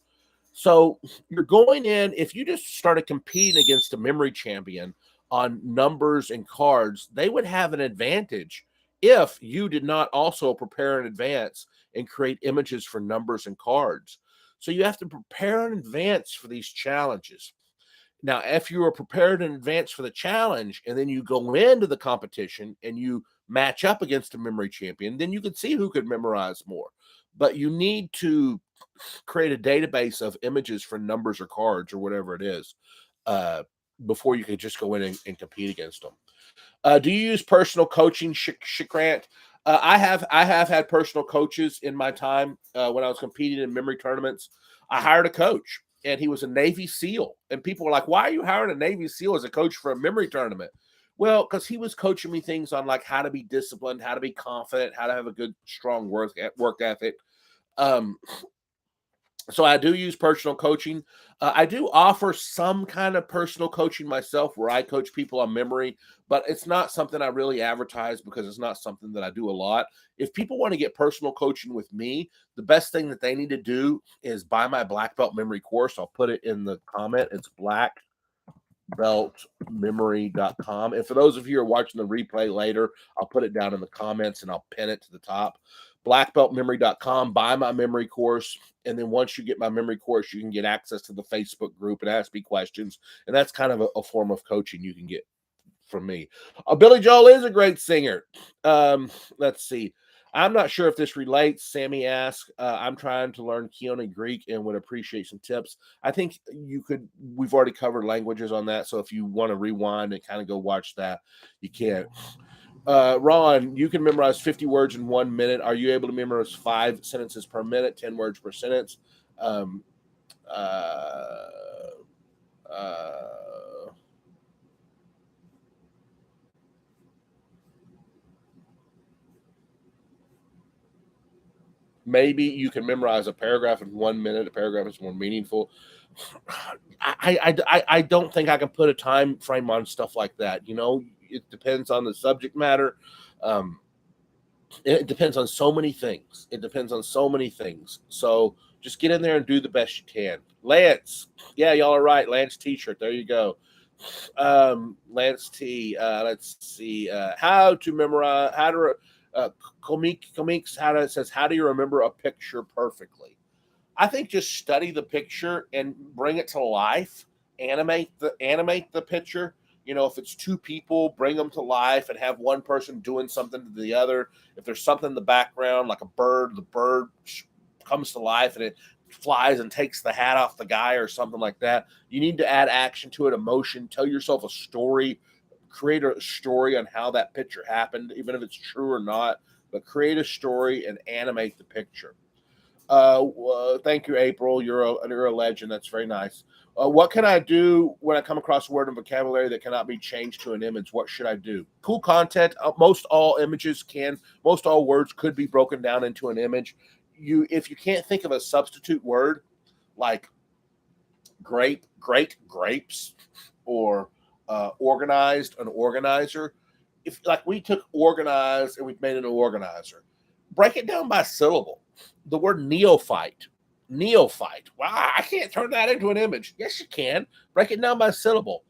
So you're going in, if you just started competing against a memory champion on numbers and cards, they would have an advantage if you did not also prepare in advance and create images for numbers and cards. So you have to prepare in advance for these challenges. Now, if you are prepared in advance for the challenge and then you go into the competition and you match up against a memory champion, then you can see who could memorize more. But you need to create a database of images for numbers or cards or whatever it is uh, before you could just go in and compete against them. Do you use personal coaching, Shikrant? I have had personal coaches in my time when I was competing in memory tournaments. I hired a coach, and he was a Navy SEAL. And people were like, "Why are you hiring a Navy SEAL as a coach for a memory tournament?" Well, because he was coaching me things on like how to be disciplined, how to be confident, how to have a good, strong work ethic. Um, so I do use personal coaching. I do offer some kind of personal coaching myself where I coach people on memory, but it's not something I really advertise because it's not something that I do a lot. If people want to get personal coaching with me, the best thing that they need to do is buy my black belt memory course. I'll put it in the comment. It's blackbeltmemory.com. And for those of you who are watching the replay later, I'll put it down in the comments and I'll pin it to the top. Blackbeltmemory.com, buy my memory course. And then once you get my memory course, you can get access to the Facebook group and ask me questions. And that's kind of a form of coaching you can get from me. Billy Joel is a great singer. Let's see. I'm not sure if this relates. Sammy asks, I'm trying to learn Keone Greek and would appreciate some tips. I think we've already covered languages on that. So if you want to rewind and kind of go watch that, you can. Ron, you can memorize 50 words in 1 minute. Are you able to memorize 5 sentences per minute, 10 words per sentence? Um, uh, uh, Maybe you can memorize a paragraph in 1 minute. A paragraph is more meaningful. I don't think I can put a time frame on stuff like that. It depends on the subject matter. Um, it depends on so many things. It depends on so many things. So just get in there and do the best you can. Lance, yeah, y'all are right. Lance T-shirt. There you go. Lance T. Let's see. How to memorize. How to comics. How do you remember a picture perfectly? I think just study the picture and bring it to life. Animate the picture. If it's two people, bring them to life and have one person doing something to the other. If there's something in the background, like a bird, the bird comes to life and it flies and takes the hat off the guy or something like that. You need to add action to it, emotion, tell yourself a story, create a story on how that picture happened, even if it's true or not, but create a story and animate the picture. Thank you, April. You're a legend. That's very nice. What can I do when I come across a word and vocabulary that cannot be changed to an image? What should I do? Cool content. Most all words could be broken down into an image. If you can't think of a substitute word like grapes, or organized, an organizer. If like we took organized and we made it an organizer, break it down by syllable. The word neophyte. Wow, I can't turn that into an image. Yes, you can. Break it down by syllable.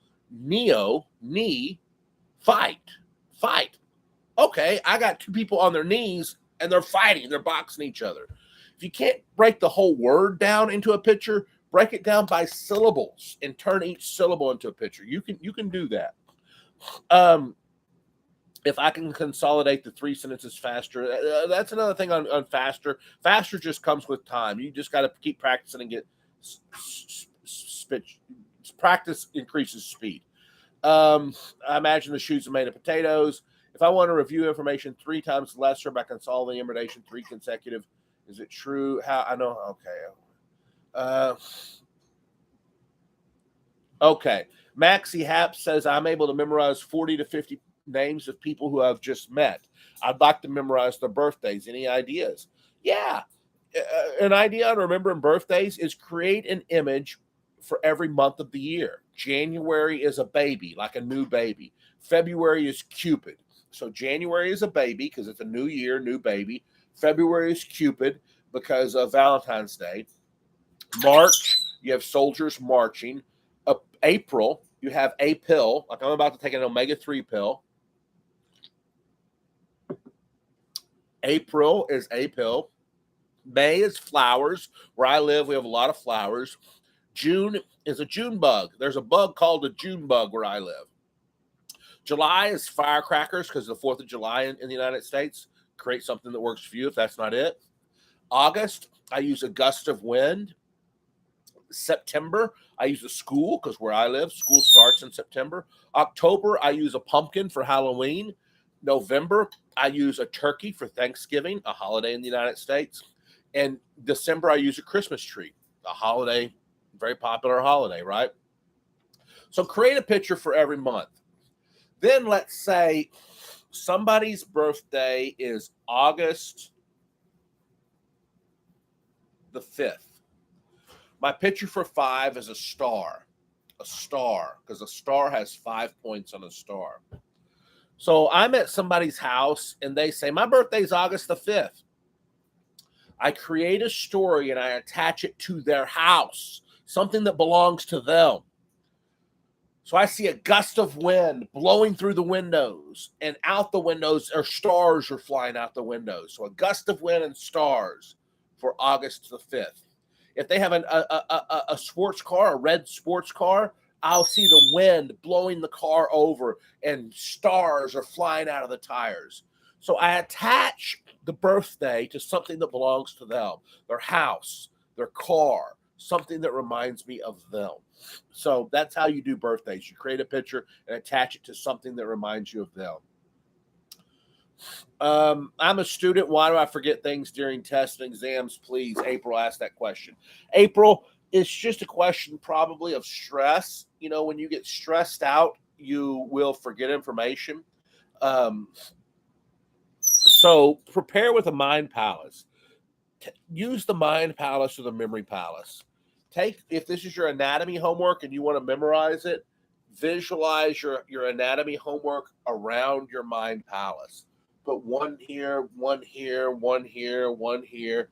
Fight, fight. Okay, I got two people on their knees and they're fighting. They're boxing each other. If you can't break the whole word down into a picture, break it down by syllables and turn each syllable into a picture. You can do that. If I can consolidate the 3 sentences faster, that's another thing on faster. Faster just comes with time. You just got to keep practicing and get practice increases speed. I imagine the shoes are made of potatoes. If I want to review information 3 times lesser by consolidating information 3 consecutive, is it true? How I know? Okay. Maxie Hap says I'm able to memorize 40 to 50 names of people who I've just met. I'd like to memorize their birthdays. Any ideas? Yeah. An idea on remembering birthdays is create an image for every month of the year. January is a baby, like a new baby. February is Cupid. So January is a baby because it's a new year, new baby. February is Cupid because of Valentine's Day. March, you have soldiers marching. April, you have a pill. Like I'm about to take an omega-3 pill. April is a pill. May is flowers. Where I live, we have a lot of flowers. June is a June bug. There's a bug called a June bug where I live. July is firecrackers because of the 4th of July in the United States. Create something that works for you if that's not it. August, I use a gust of wind. September, I use a school because where I live, school starts in September. October, I use a pumpkin for Halloween. November, I use a turkey for Thanksgiving, a holiday in the United States. And December, I use a Christmas tree, a holiday, very popular holiday, right? So create a picture for every month. Then let's say somebody's birthday is August the 5th. My picture for 5 is a star, because a star has 5 points on a star. So I'm at somebody's house and they say, my birthday's August the 5th. I create a story and I attach it to their house, something that belongs to them. So I see a gust of wind blowing through the windows, and out the windows are stars are flying out the windows. So a gust of wind and stars for August the 5th. If they have a sports car, a red sports car, I'll see the wind blowing the car over and stars are flying out of the tires. So I attach the birthday to something that belongs to them, their house, their car, something that reminds me of them. So that's how you do birthdays. You create a picture and attach it to something that reminds you of them. I'm a student. Why do I forget things during tests and exams? Please, April asked that question. April, it's just a question probably of stress. You know, when you get stressed out, you will forget information. So prepare with a mind palace. Use the mind palace or the memory palace. If this is your anatomy homework and you want to memorize it, visualize your anatomy homework around your mind palace. Put one here, one here, one here, one here.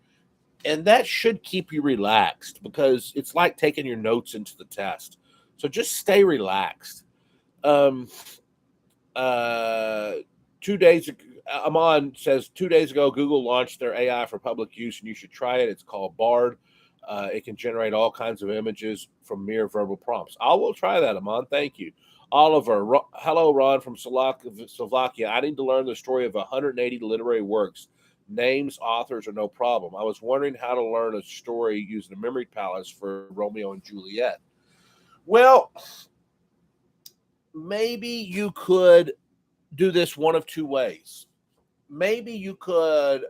And that should keep you relaxed because it's like taking your notes into the test. So just stay relaxed. 2 days ago, Aman says 2 days ago, Google launched their AI for public use and you should try it. It's called Bard. It can generate all kinds of images from mere verbal prompts. I will try that, Aman. Thank you. Oliver, hello, Ron from Slovakia. I need to learn the story of 180 literary works. Names, authors are no problem. I was wondering how to learn a story using a memory palace for Romeo and Juliet. Well, maybe you could do this one of two ways. maybe you could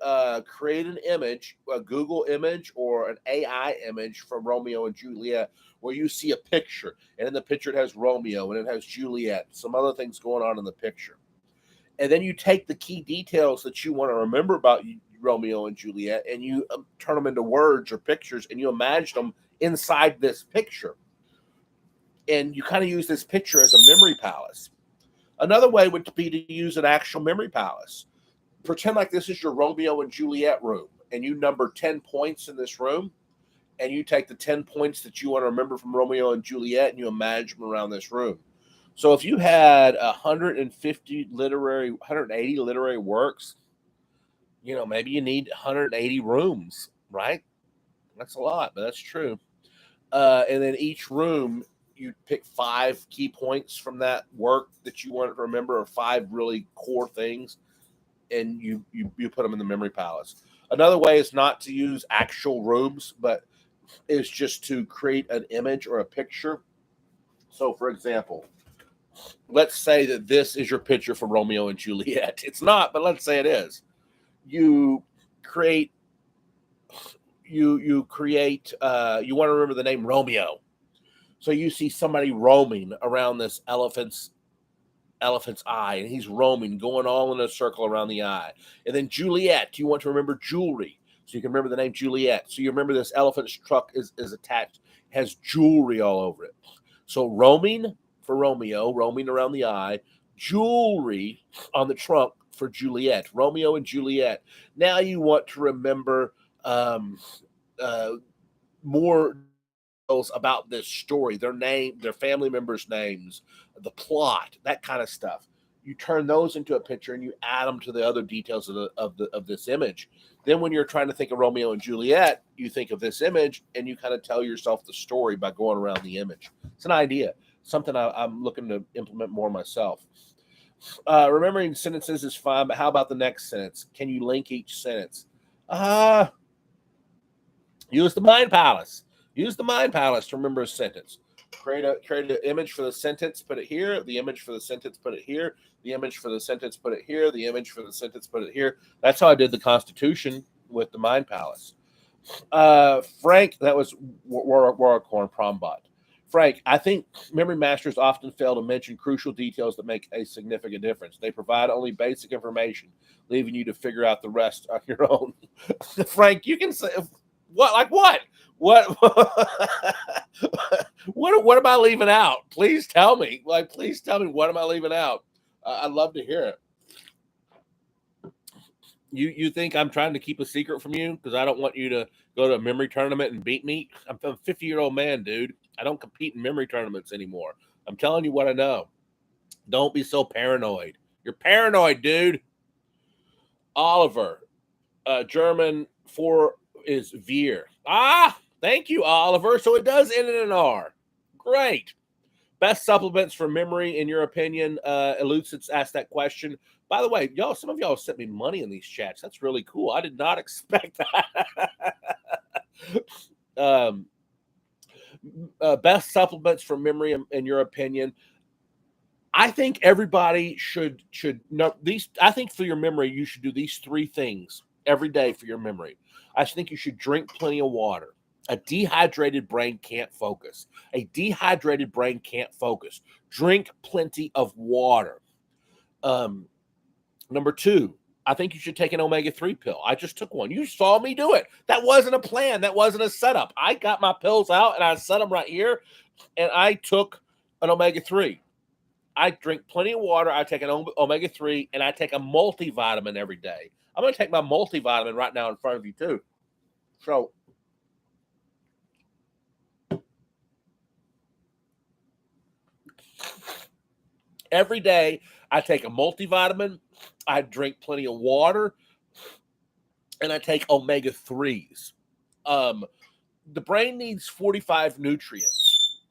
create an image, a Google image or an AI image from Romeo and Juliet, where you see a picture, and in the picture it has Romeo and it has Juliet, some other things going on in the picture. And then you take the key details that you want to remember about Romeo and Juliet, and you turn them into words or pictures, and you imagine them inside this picture. And you kind of use this picture as a memory palace. Another way would be to use an actual memory palace. Pretend like this is your Romeo and Juliet room, and you number 10 points in this room, and you take the 10 points that you want to remember from Romeo and Juliet, and you imagine them around this room. So if you had 180 literary works, maybe you need 180 rooms, right? That's a lot, but that's true. And then each room, you pick 5 key points from that work that you want to remember, or 5 really core things, and you put them in the memory palace. Another way is not to use actual rooms, but is just to create an image or a picture. So, for example, let's say that this is your picture for Romeo and Juliet. It's not, but let's say it is. You create you create you want to remember the name Romeo. So you see somebody roaming around this elephant's eye, and he's roaming, going all in a circle around the eye. And then Juliet, you want to remember jewelry, so you can remember the name Juliet. So you remember this elephant's truck is attached, has jewelry all over it. So roaming for Romeo, roaming around the eye, jewelry on the trunk for Juliet, Romeo and Juliet. Now you want to remember uh, more about this story, their name, their family members' names, the plot, that kind of stuff. You turn those into a picture and you add them to the other details of this image. Then, when you're trying to think of Romeo and Juliet, you think of this image and you kind of tell yourself the story by going around the image. It's an idea, something I'm looking to implement more myself. Remembering sentences is fine, but how about the next sentence? Can you link each sentence? Uh, Use the mind palace. Use the mind palace to remember a sentence. Create an image for the sentence, put it here. The image for the sentence, put it here. The image for the sentence, put it here. The image for the sentence, put it here. That's how I did the Constitution with the mind palace. Frank, that was Warcorn Prombot. Frank, I think memory masters often fail to mention crucial details that make a significant difference. They provide only basic information, leaving you to figure out the rest on your own. Frank, you can say what? Like what? What? What am I leaving out? Please tell me. Like, please tell me, what am I leaving out? I'd love to hear it. You think I'm trying to keep a secret from you because I don't want you to go to a memory tournament and beat me? I'm a 50-year-old man, dude. I don't compete in memory tournaments anymore. I'm telling you what I know. Don't be so paranoid. You're paranoid, dude. Oliver, German for is Veer. Thank you, Oliver. So it does end in an R. Great. Best supplements for memory, in your opinion? Elucids asked that question. By the way, y'all, some of y'all sent me money in these chats. That's really cool. I did not expect that. Best supplements for memory, in your opinion? I think everybody should know these. I think for your memory, you should do these 3 things every day for your memory. I think you should drink plenty of water. A dehydrated brain can't focus. A dehydrated brain can't focus. Drink plenty of water. Number 2, I think you should take an omega-3 pill. I just took one. You saw me do it. That wasn't a plan. That wasn't a setup. I got my pills out and I set them right here, and I took an omega-3. I drink plenty of water. I take an omega-3, and I take a multivitamin every day. I'm going to take my multivitamin right now in front of you too. So every day I take a multivitamin, I drink plenty of water, and I take omega-3s. The brain needs 45 nutrients.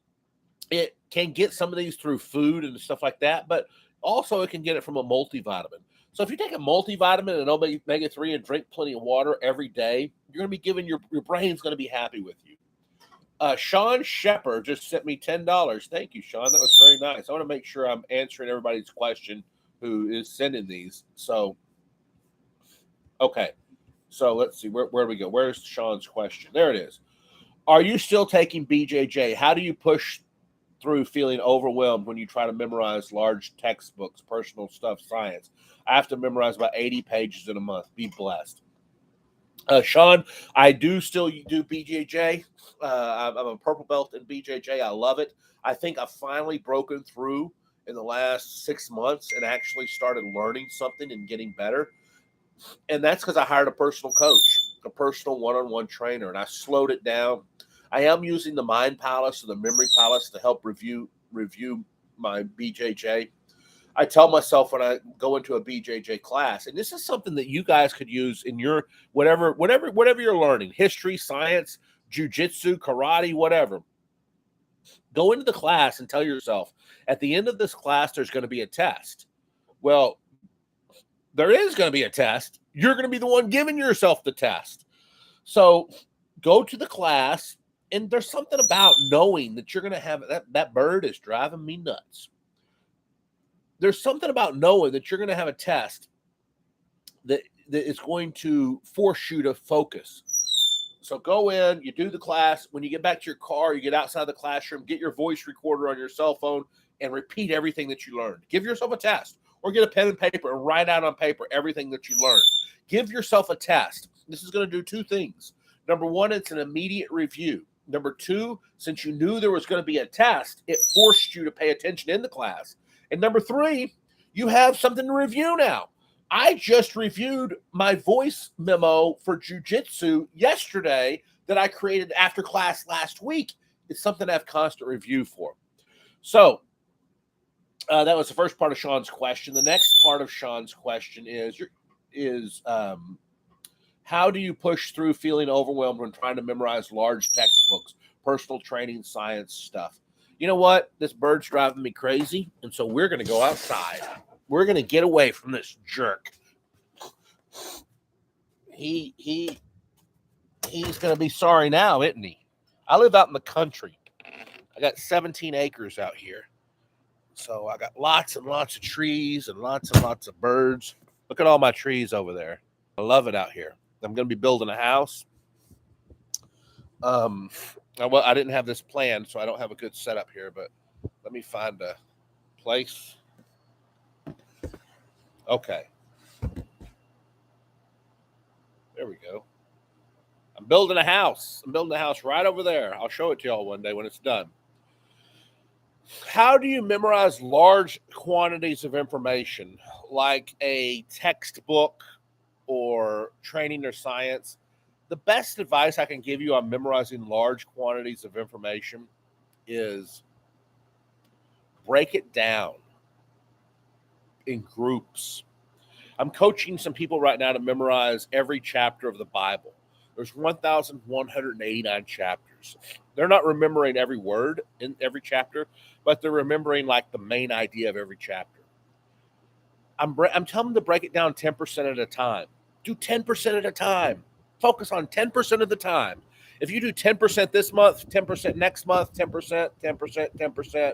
It can get some of these through food and stuff like that, but also it can get it from a multivitamin. So if you take a multivitamin and omega-3 and drink plenty of water every day, you're going to be giving your brain's going to be happy with you. Sean Shepard just sent me $10. Thank you, Sean. That was very nice. I want to make sure I'm answering everybody's question who is sending these. So Okay. So let's see. Where do we go? Where's Sean's question? There it is. Are you still taking BJJ? How do you push through feeling overwhelmed when you try to memorize large textbooks, personal stuff, science? I have to memorize about 80 pages in a month. Be blessed. Sean, I do still do BJJ. I'm a purple belt in BJJ. I love it. I think I've finally broken through in the last 6 months and actually started learning something and getting better. And that's because I hired a personal coach, a personal one-on-one trainer, and I slowed it down. I am using the Mind Palace or the Memory Palace to help review my BJJ. I tell myself when I go into a BJJ class, and this is something that you guys could use in your whatever you're learning, history, science, jujitsu, karate, whatever. Go into the class and tell yourself, at the end of this class, there's going to be a test. Well, there is going to be a test. You're going to be the one giving yourself the test. So go to the class, and there's something about knowing that you're going to have that bird is driving me nuts. There's something about knowing that you're going to have a test that is going to force you to focus. So go in, you do the class. When you get back to your car, you get outside the classroom, get your voice recorder on your cell phone, and repeat everything that you learned. Give yourself a test, or get a pen and paper and write out on paper everything that you learned. Give yourself a test. This is going to do two things. Number one, it's an immediate review. Number two, since you knew there was going to be a test, it forced you to pay attention in the class. And number three, you have something to review now. I just reviewed my voice memo for jujitsu yesterday that I created after class last week. It's something I have constant review for. So that was the first part of Sean's question. The next part of Sean's question is how do you push through feeling overwhelmed when trying to memorize large textbooks, personal training, science stuff? You know what? This bird's driving me crazy, and so we're going to go outside. We're going to get away from this jerk. He's going to be sorry now, isn't he? I live out in the country. I got 17 acres out here. So I got lots and lots of trees and lots of birds. Look at all my trees over there. I love it out here. I'm going to be building a house. I didn't have this planned, so I don't have a good setup here, but let me find a place. Okay. There we go. I'm building a house. I'm building a house right over there. I'll show it to y'all one day when it's done. How do you memorize large quantities of information, like a textbook or training or science? The best advice I can give you on memorizing large quantities of information is break it down in groups. I'm coaching some people right now to memorize every chapter of the Bible. There's 1,189 chapters. They're not remembering every word in every chapter, but they're remembering like the main idea of every chapter. I'm telling them to break it down 10% at a time. Do 10% at a time. Focus on 10% of the time. If you do 10% this month, 10% next month, 10%, 10%, 10%,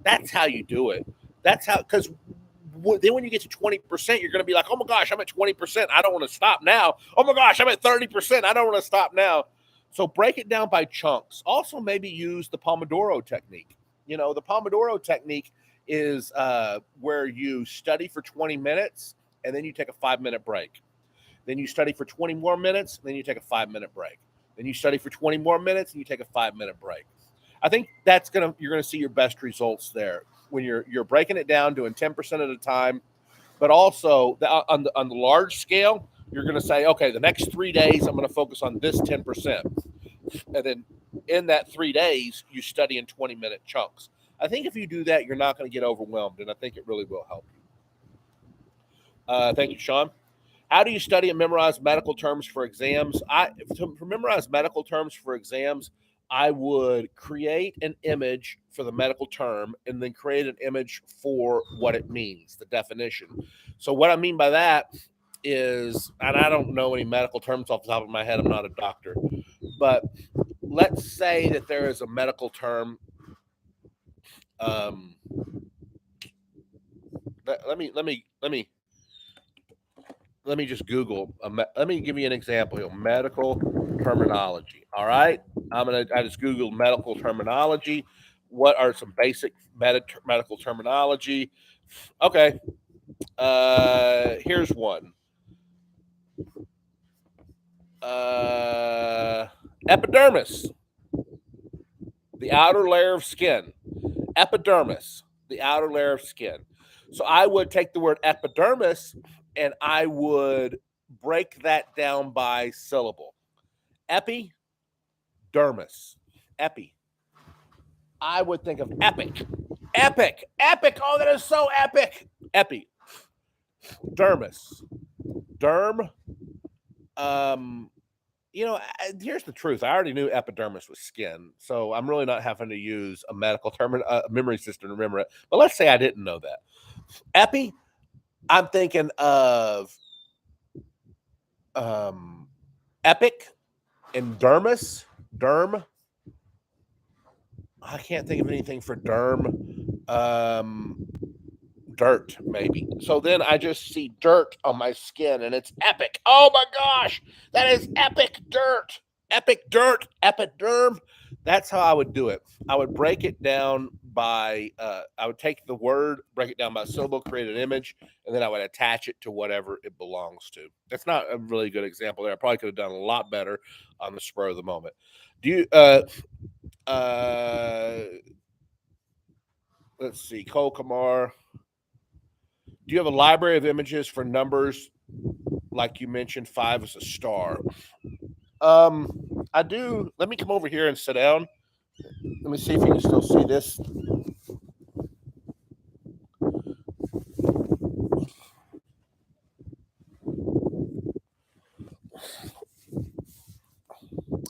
that's how you do it. That's how, because then when you get to 20%, you're going to be like, oh my gosh, I'm at 20%. I don't want to stop now. Oh my gosh, I'm at 30%. I don't want to stop now. So break it down by chunks. Also, maybe use the Pomodoro technique. You know, the Pomodoro technique is where you study for 20 minutes and then you take a 5-minute break. Then you study for 20 more minutes, and then you take a 5-minute break. Then you study for 20 more minutes and you take a 5-minute break. I think you're gonna see your best results there when you're breaking it down, doing 10% at a time, but also on the large scale, you're gonna say, okay, the next 3 days I'm gonna focus on this 10%, and then in that 3 days you study in 20-minute chunks. I think if you do that, you're not going to get overwhelmed, and I think it really will help you. Thank you, Sean. How do you study and memorize medical terms for exams? To memorize medical terms for exams, I would create an image for the medical term and then create an image for what it means, the definition. So what I mean by that is, and I don't know any medical terms off the top of my head, I'm not a doctor, but let's say that there is a medical term. Let me let me just Google. Let me give you an example here. Medical terminology. All right, I just Googled medical terminology. What are some basic medical terminology? Okay, here's one. Uh, Epidermis, the outer layer of skin. Epidermis, the outer layer of skin. So I would take the word epidermis and I would break that down by syllable. Epidermis. Epi. I would think of epic. Epic. Epic. Oh, that is so epic. Epi. Dermis. Derm. Um, here's the truth. I already knew epidermis was skin, so I'm really not having to use a medical term, memory system to remember it. But let's say I didn't know that. Epi, I'm thinking of epic and dermis. Derm. I can't think of anything for derm. Dirt, maybe. So then I just see dirt on my skin and it's epic. Oh my gosh, that is epic dirt. Epic dirt, epiderm. That's how I would do it. I would break it down by, I would take the word, break it down by syllable, create an image, and then I would attach it to whatever it belongs to. That's not a really good example there. I probably could have done a lot better on the spur of the moment. Do you, let's see, Cole Kamar. Do you have a library of images for numbers? Like you mentioned, 5 is a star. I do. Let me come over here and sit down. Let me see if you can still see this.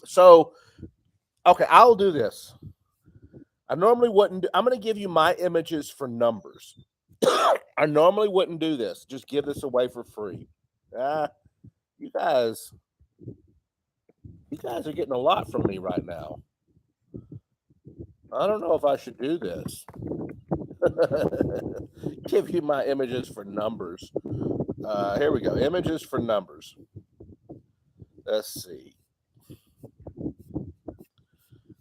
So, okay, I'll do this. I normally wouldn't. I'm going to give you my images for numbers. I normally wouldn't do this. Just give this away for free. Ah, you guys, you guys are getting a lot from me right now. I don't know if I should do this. Give you my images for numbers. Here we go. Images for numbers. Let's see.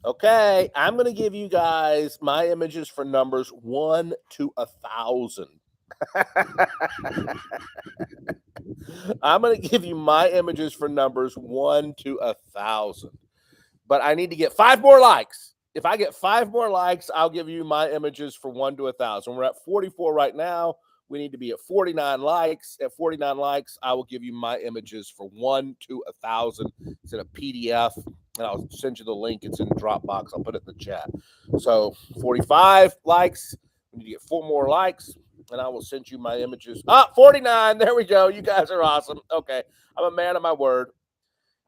Okay, I'm going to give you guys my images for numbers 1 to 1,000. I'm going to give you my images for numbers 1 to 1,000. But I need to get 5 more likes. If I get 5 more likes, I'll give you my images for 1 to 1,000. We're at 44 right now. We need to be at 49 likes. At 49 likes, I will give you my images for 1 to 1,000. It's in a PDF, and I'll send you the link. It's in Dropbox. I'll put it in the chat. So 45 likes. We need to get 4 more likes, and I will send you my images. 49. There we go. You guys are awesome. Okay. I'm a man of my word.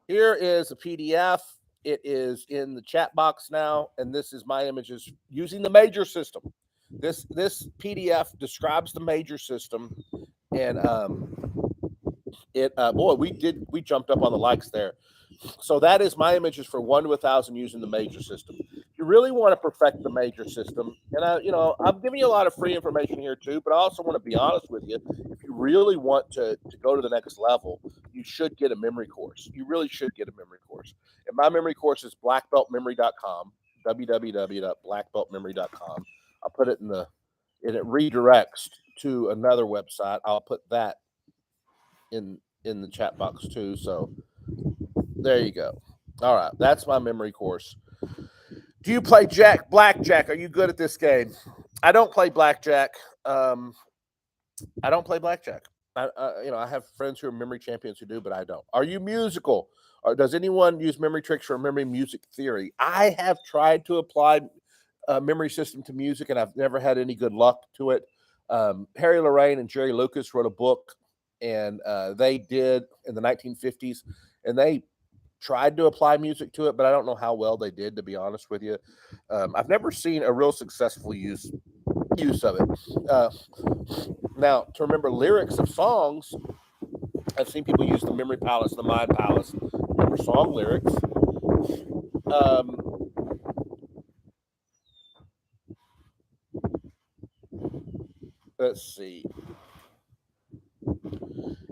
Here is a PDF. It is in the chat box now, and this is my images using the major system. This PDF describes the major system, and boy, we jumped up on the likes there. So that is my images for 1 to 1,000 using the major system. If you really want to perfect the major system, and I'm giving you a lot of free information here too, but I also want to be honest with you. If you really want to go to the next level, you should get a memory course. You really should get a memory course. And my memory course is blackbeltmemory.com, www.blackbeltmemory.com. I'll put it and it redirects to another website. I'll put that in the chat box too. So there you go. All right, that's my memory course. Do you play blackjack? Are you good at this game? I don't play blackjack. I don't play blackjack. I have friends who are memory champions who do, but I don't. Are you musical? Or does anyone use memory tricks for memory music theory? I have tried to apply a memory system to music, and I've never had any good luck to it. Harry Lorraine and Jerry Lucas wrote a book, and they did in the 1950s, and they tried to apply music to it, but I don't know how well they did, to be honest with you. I've never seen a real successful use of it. Now, to remember lyrics of songs, I've seen people use the memory palace, the mind palace, remember song lyrics. Let's see.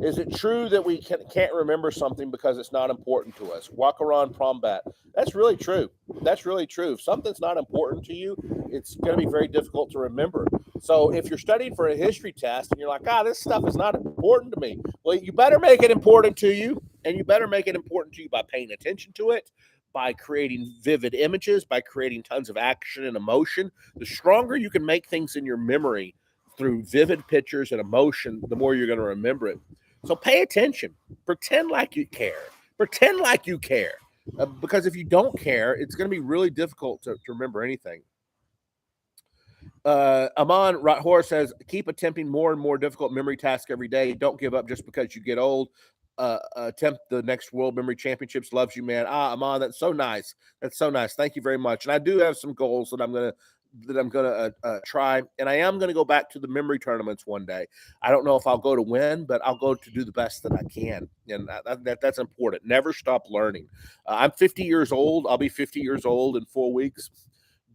Is it true that we can't remember something because it's not important to us? Wakaran Prombat. That's really true. That's really true. If something's not important to you, it's going to be very difficult to remember. So if you're studying for a history test and you're like, this stuff is not important to me, well, you better make it important to you, and you better make it important to you by paying attention to it, by creating vivid images, by creating tons of action and emotion. The stronger you can make things in your memory through vivid pictures and emotion, the more you're going to remember it. So pay attention. Pretend like you care. Pretend like you care. Because if you don't care, it's going to be really difficult to remember anything. Aman Rathor says, keep attempting more and more difficult memory tasks every day. Don't give up just because you get old. Attempt the next World Memory Championships. Loves you, man. Aman, that's so nice. That's so nice. Thank you very much. And I do have some goals that I'm gonna try, and I am gonna go back to the memory tournaments one day. I don't know if I'll go to win, but I'll go to do the best that I can, and that's important. Never stop learning. I'm 50 years old. I'll be 50 years old in 4 weeks,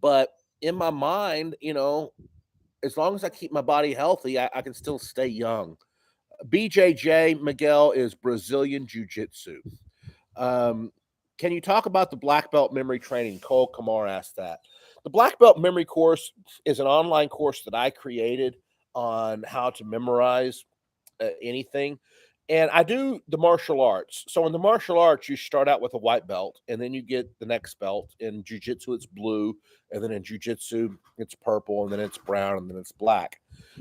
but in my mind, as long as I keep my body healthy, I can still stay young. BJJ Miguel is Brazilian Jiu-Jitsu. Can you talk about the black belt memory training? Cole Kamar asked that. The black belt memory course is an online course that I created on how to memorize anything. And I do the martial arts. So in the martial arts, you start out with a white belt, and then you get the next belt. In jiu-jitsu, it's blue, and then in jiu-jitsu, it's purple, and then it's brown, and then it's black.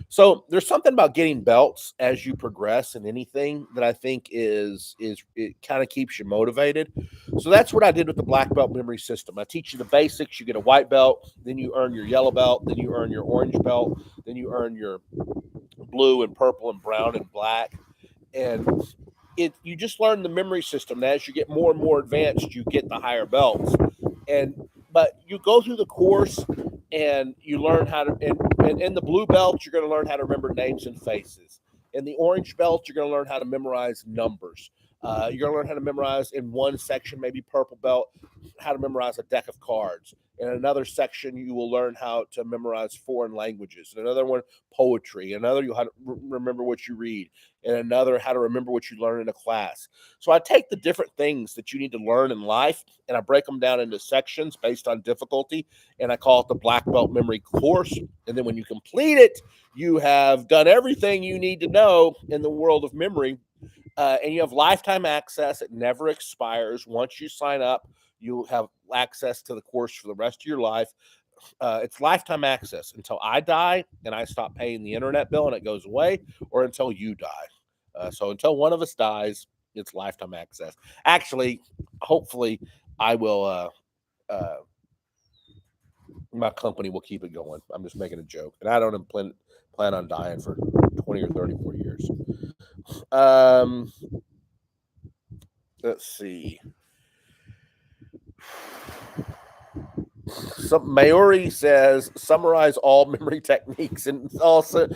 So there's something about getting belts as you progress in anything that I think is it kind of keeps you motivated. So that's what I did with the black belt memory system. I teach you the basics. You get a white belt, then you earn your yellow belt, then you earn your orange belt, then you earn your blue and purple and brown and black. And you just learn the memory system. And as you get more and more advanced, you get the higher belts. But you go through the course and you learn how to, and in the blue belt, you're going to learn how to remember names and faces. In the orange belt, you're going to learn how to memorize numbers. You're going to learn how to memorize in one section, maybe purple belt, how to memorize a deck of cards. In another section, you will learn how to memorize foreign languages. In another one, poetry. In another, you'll how to remember what you read. In another, how to remember what you learn in a class. So I take the different things that you need to learn in life, and I break them down into sections based on difficulty, and I call it the Black Belt Memory Course. And then when you complete it, you have done everything you need to know in the world of memory, and you have lifetime access. It never expires. Once you sign up, you have access to the course for the rest of your life. It's lifetime access until I die and I stop paying the internet bill and it goes away, or until you die. So until one of us dies, it's lifetime access. Actually, hopefully, I will. My company will keep it going. I'm just making a joke, and I don't plan on dying for 20 or 30 more years. Let's see. Some Mayuri says summarize all memory techniques, and also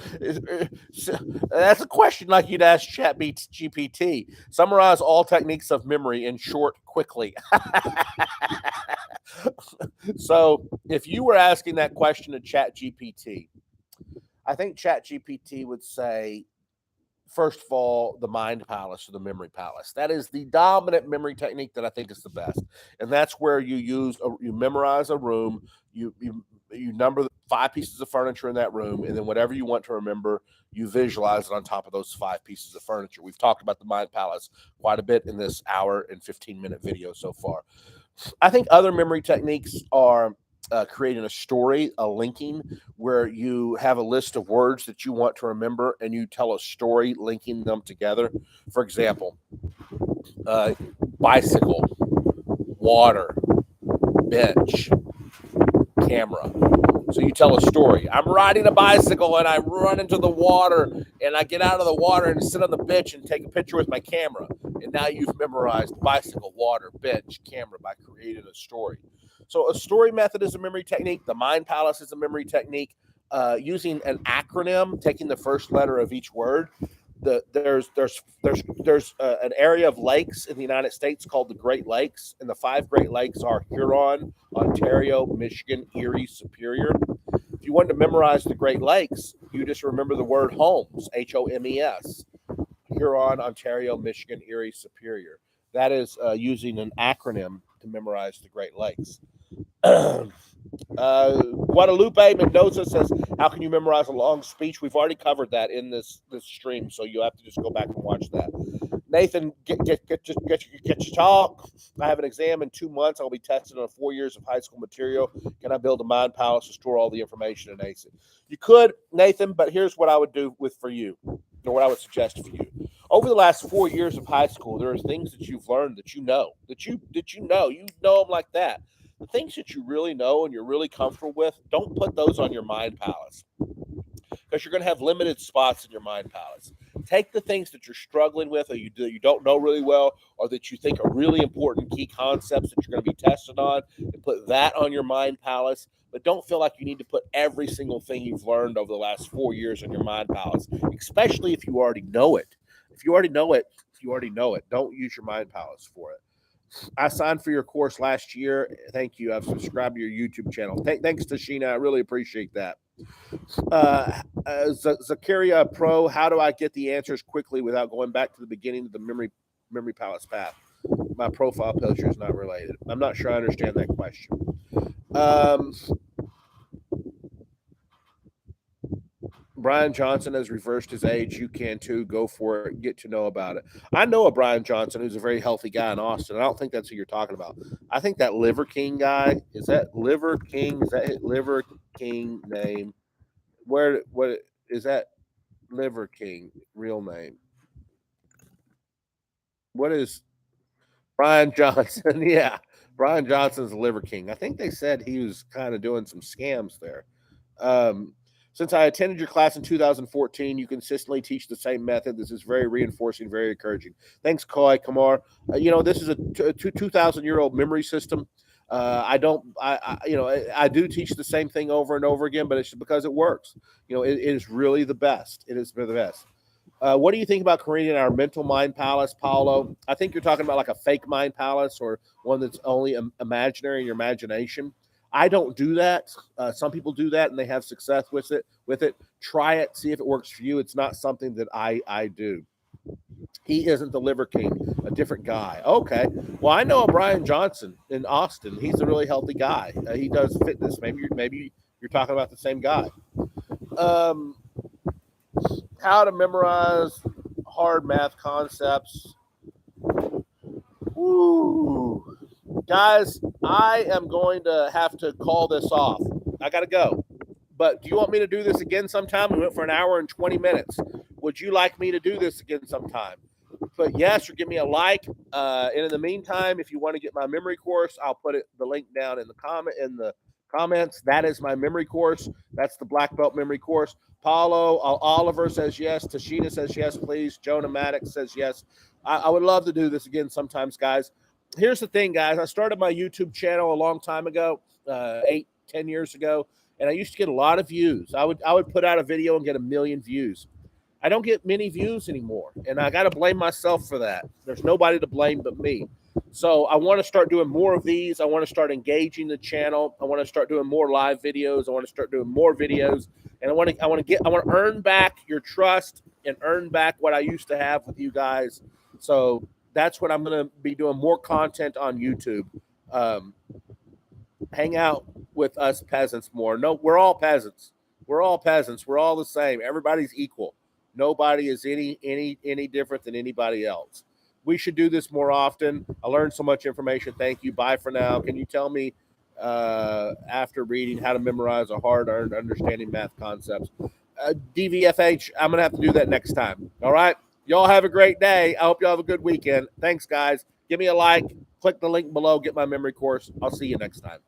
that's a question like you'd ask ChatGPT. Summarize all techniques of memory in short, quickly. So if you were asking that question to ChatGPT, I think ChatGPT would say, first of all, the mind palace or the memory palace. That is the dominant memory technique that I think is the best. And that's where you memorize a room, you number the 5 pieces of furniture in that room, and then whatever you want to remember, you visualize it on top of those 5 pieces of furniture. We've talked about the mind palace quite a bit in this hour and 15-minute video so far. I think other memory techniques are creating a story, a linking, where you have a list of words that you want to remember and you tell a story linking them together. For example, bicycle, water, bench, camera. So you tell a story. I'm riding a bicycle and I run into the water and I get out of the water and sit on the bench and take a picture with my camera. And now you've memorized bicycle, water, bench, camera by creating a story. So a story method is a memory technique. The mind palace is a memory technique. Using an acronym, taking the first letter of each word. There's an area of lakes in the United States called the Great Lakes, and the 5 Great Lakes are Huron, Ontario, Michigan, Erie, Superior. If you want to memorize the Great Lakes, you just remember the word Homes, Homes. Huron, Ontario, Michigan, Erie, Superior. That is using an acronym to memorize the Great Lakes. Guadalupe Mendoza says, "How can you memorize a long speech?" We've already covered that in this stream, so you'll have to just go back and watch that. Nathan, get your talk. I have an exam in 2 months. I'll be tested on 4 years of high school material. Can I build a mind palace to store all the information and ace it? You could, Nathan, but here's what I would do for you, or what I would suggest for you. Over the last 4 years of high school, there are things that you've learned that you know them like that. The things that you really know and you're really comfortable with, don't put those on your mind palace, because you're going to have limited spots in your mind palace. Take the things that you're struggling with, or you don't know really well, or that you think are really important key concepts that you're going to be tested on, and put that on your mind palace. But don't feel like you need to put every single thing you've learned over the last 4 years in your mind palace, especially if you already know it. If you already know it, don't use your mind palace for it. I signed for your course last year. Thank you. I've subscribed to your YouTube channel. Thanks to Sheena. I really appreciate that. Zakaria Pro, how do I get the answers quickly without going back to the beginning of the memory palace path? My profile picture is not related. I'm not sure I understand that question. Brian Johnson has reversed his age. You can too. Go for it. Get to know about it. I know a Brian Johnson who's a very healthy guy in Austin. I don't think that's who you're talking about. I think that Liver King guy, is that Liver King? Is that his Liver King name? What is that Liver King real name? What is Brian Johnson? Yeah, Brian Johnson's the Liver King. I think they said he was kind of doing some scams there. Since I attended your class in 2014, you consistently teach the same method. This is very reinforcing, very encouraging. Thanks, Koi Kamar. This is a 2,000-year-old memory system. I do teach the same thing over and over again, but it's because it works. It is really the best. It is the best. What do you think about creating our mental mind palace, Paolo? I think you're talking about like a fake mind palace, or one that's only imaginary in your imagination. I don't do that. Some people do that and they have success with it. Try it, see if it works for you. It's not something that I do. He isn't the Liver King, a different guy. Okay. Well, I know a Brian Johnson in Austin. He's a really healthy guy. He does fitness. Maybe you're talking about the same guy. How to memorize hard math concepts. Woo. Guys, I am going to have to call this off. I got to go. But do you want me to do this again sometime? We went for an hour and 20 minutes. Would you like me to do this again sometime? Put yes or give me a like. And in the meantime, if you want to get my memory course, I'll put the link down in the comments. That is my memory course. That's the Black Belt memory course. Paulo Oliver says yes. Tashina says yes, please. Jonah Maddox says yes. I would love to do this again sometimes, guys. Here's the thing, guys. I started my YouTube channel a long time ago, 8-10 years ago, and I used to get a lot of views. I would put out a video and get 1 million views. I don't get many views anymore, and I got to blame myself for that. There's nobody to blame but me. So I want to start doing more of these. I want to start engaging the channel. I want to start doing more live videos. I want to start doing more videos, and I want to earn back your trust and earn back what I used to have with you guys. So that's what I'm going to be doing, more content on YouTube. Hang out with us peasants more. No, we're all peasants. We're all peasants. We're all the same. Everybody's equal. Nobody is any different than anybody else. We should do this more often. I learned so much information. Thank you. Bye for now. Can you tell me after reading how to memorize a hard-earned understanding math concepts? DVFH, I'm going to have to do that next time. All right? Y'all have a great day. I hope y'all have a good weekend. Thanks, guys. Give me a like. Click the link below. Get my memory course. I'll see you next time.